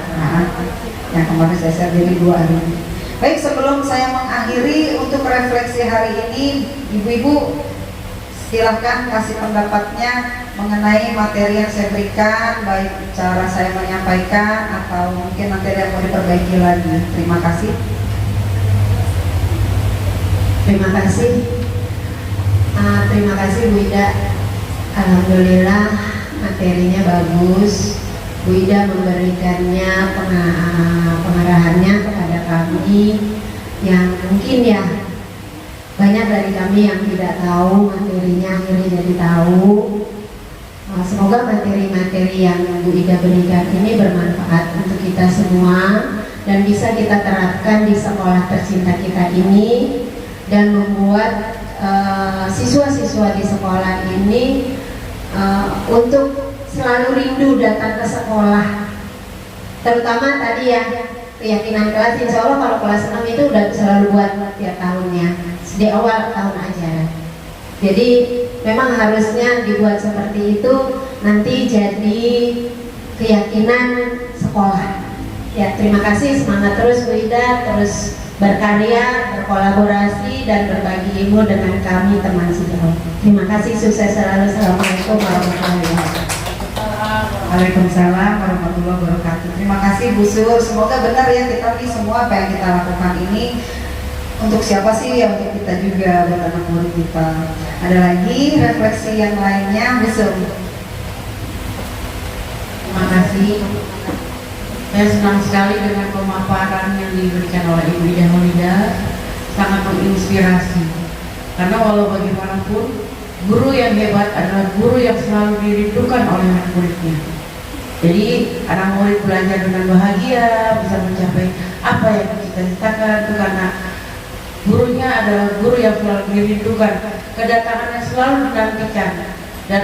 Yang kemarin saya share jadi 2 hari. Baik, sebelum saya mengakhiri untuk refleksi hari ini, ibu-ibu silahkan kasih pendapatnya mengenai materi yang saya berikan, baik cara saya menyampaikan atau mungkin materi yang mau diperbaiki lagi. Terima kasih. Terima kasih Bu Ida Alhamdulillah materinya bagus. Bu Ida memberikannya pengarahannya kepada kami yang mungkin ya banyak dari kami yang tidak tahu materinya akhirnya jadi tahu. Semoga materi-materi yang Bu Ida berikan ini bermanfaat untuk kita semua dan bisa kita terapkan di sekolah tercinta kita ini dan membuat siswa-siswa di sekolah ini untuk selalu rindu datang ke sekolah, terutama tadi ya keyakinan kelas. Insya Allah kalau kelas 6 itu udah selalu buat tiap tahunnya di awal tahun ajaran. Jadi memang harusnya dibuat seperti itu, nanti jadi keyakinan sekolah. Ya, terima kasih, semangat terus Bu Ida, terus berkarya, berkolaborasi dan berbagi ilmu dengan kami teman sejauh. Terima kasih, sukses selalu. Assalamualaikum warahmatullahi wabarakatuh. Waalaikumsalam warahmatullahi wabarakatuh. Terima kasih Bu Sur. Semoga benar ya kita nih semua apa yang kita lakukan ini untuk siapa sih? Ya untuk kita juga, buat anak murid kita. Ada lagi refleksi yang lainnya, Bu Sur? Terima kasih. Saya senang sekali dengan pemaparan yang diberikan oleh Ibu Ida Maulida, sangat menginspirasi. Karena walau bagaimanapun, guru yang hebat adalah guru yang selalu dirindukan oleh anak muridnya. Jadi anak murid belajar dengan bahagia, bisa mencapai apa yang dicita-citakan itu karena gurunya adalah guru yang selalu dirindukan, kedatangannya selalu dinantikan dan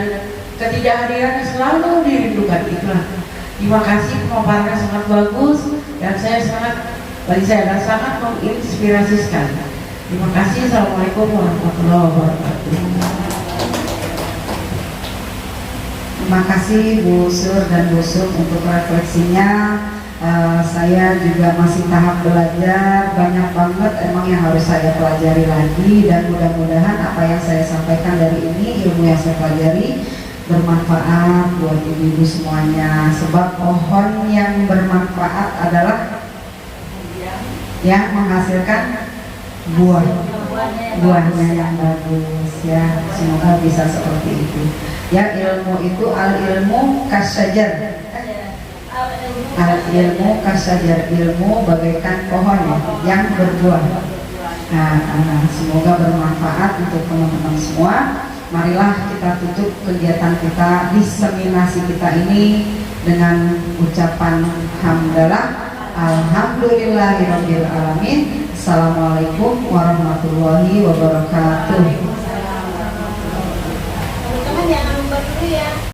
ketidakhadirannya selalu dirindukan. Itulah. Terima kasih, pemaparannya sangat bagus dan bagi saya adalah sangat menginspirasi sekali. Terima kasih. Assalamualaikum warahmatullahi wabarakatuh. Terima kasih Bu Sur dan Bu Sur untuk refleksinya. Saya juga masih tahap belajar, banyak banget emang yang harus saya pelajari lagi, dan mudah-mudahan apa yang saya sampaikan dari ini, ilmu yang saya pelajari bermanfaat buat ibu-ibu semuanya. Sebab pohon yang bermanfaat adalah yang menghasilkan buahnya yang bagus ya. Semoga bisa seperti itu ya. Ilmu itu al-ilmu kasyajar, al-ilmu kasyajar, ilmu bagaikan pohon ya, yang berbuah. Semoga bermanfaat untuk teman-teman semua. Marilah kita tutup kegiatan kita, diseminasi kita ini dengan ucapan hamdalah. Alhamdulillahirabbil alamin. Assalamualaikum warahmatullahi wabarakatuh. Teman-teman jangan lupa dulu ya.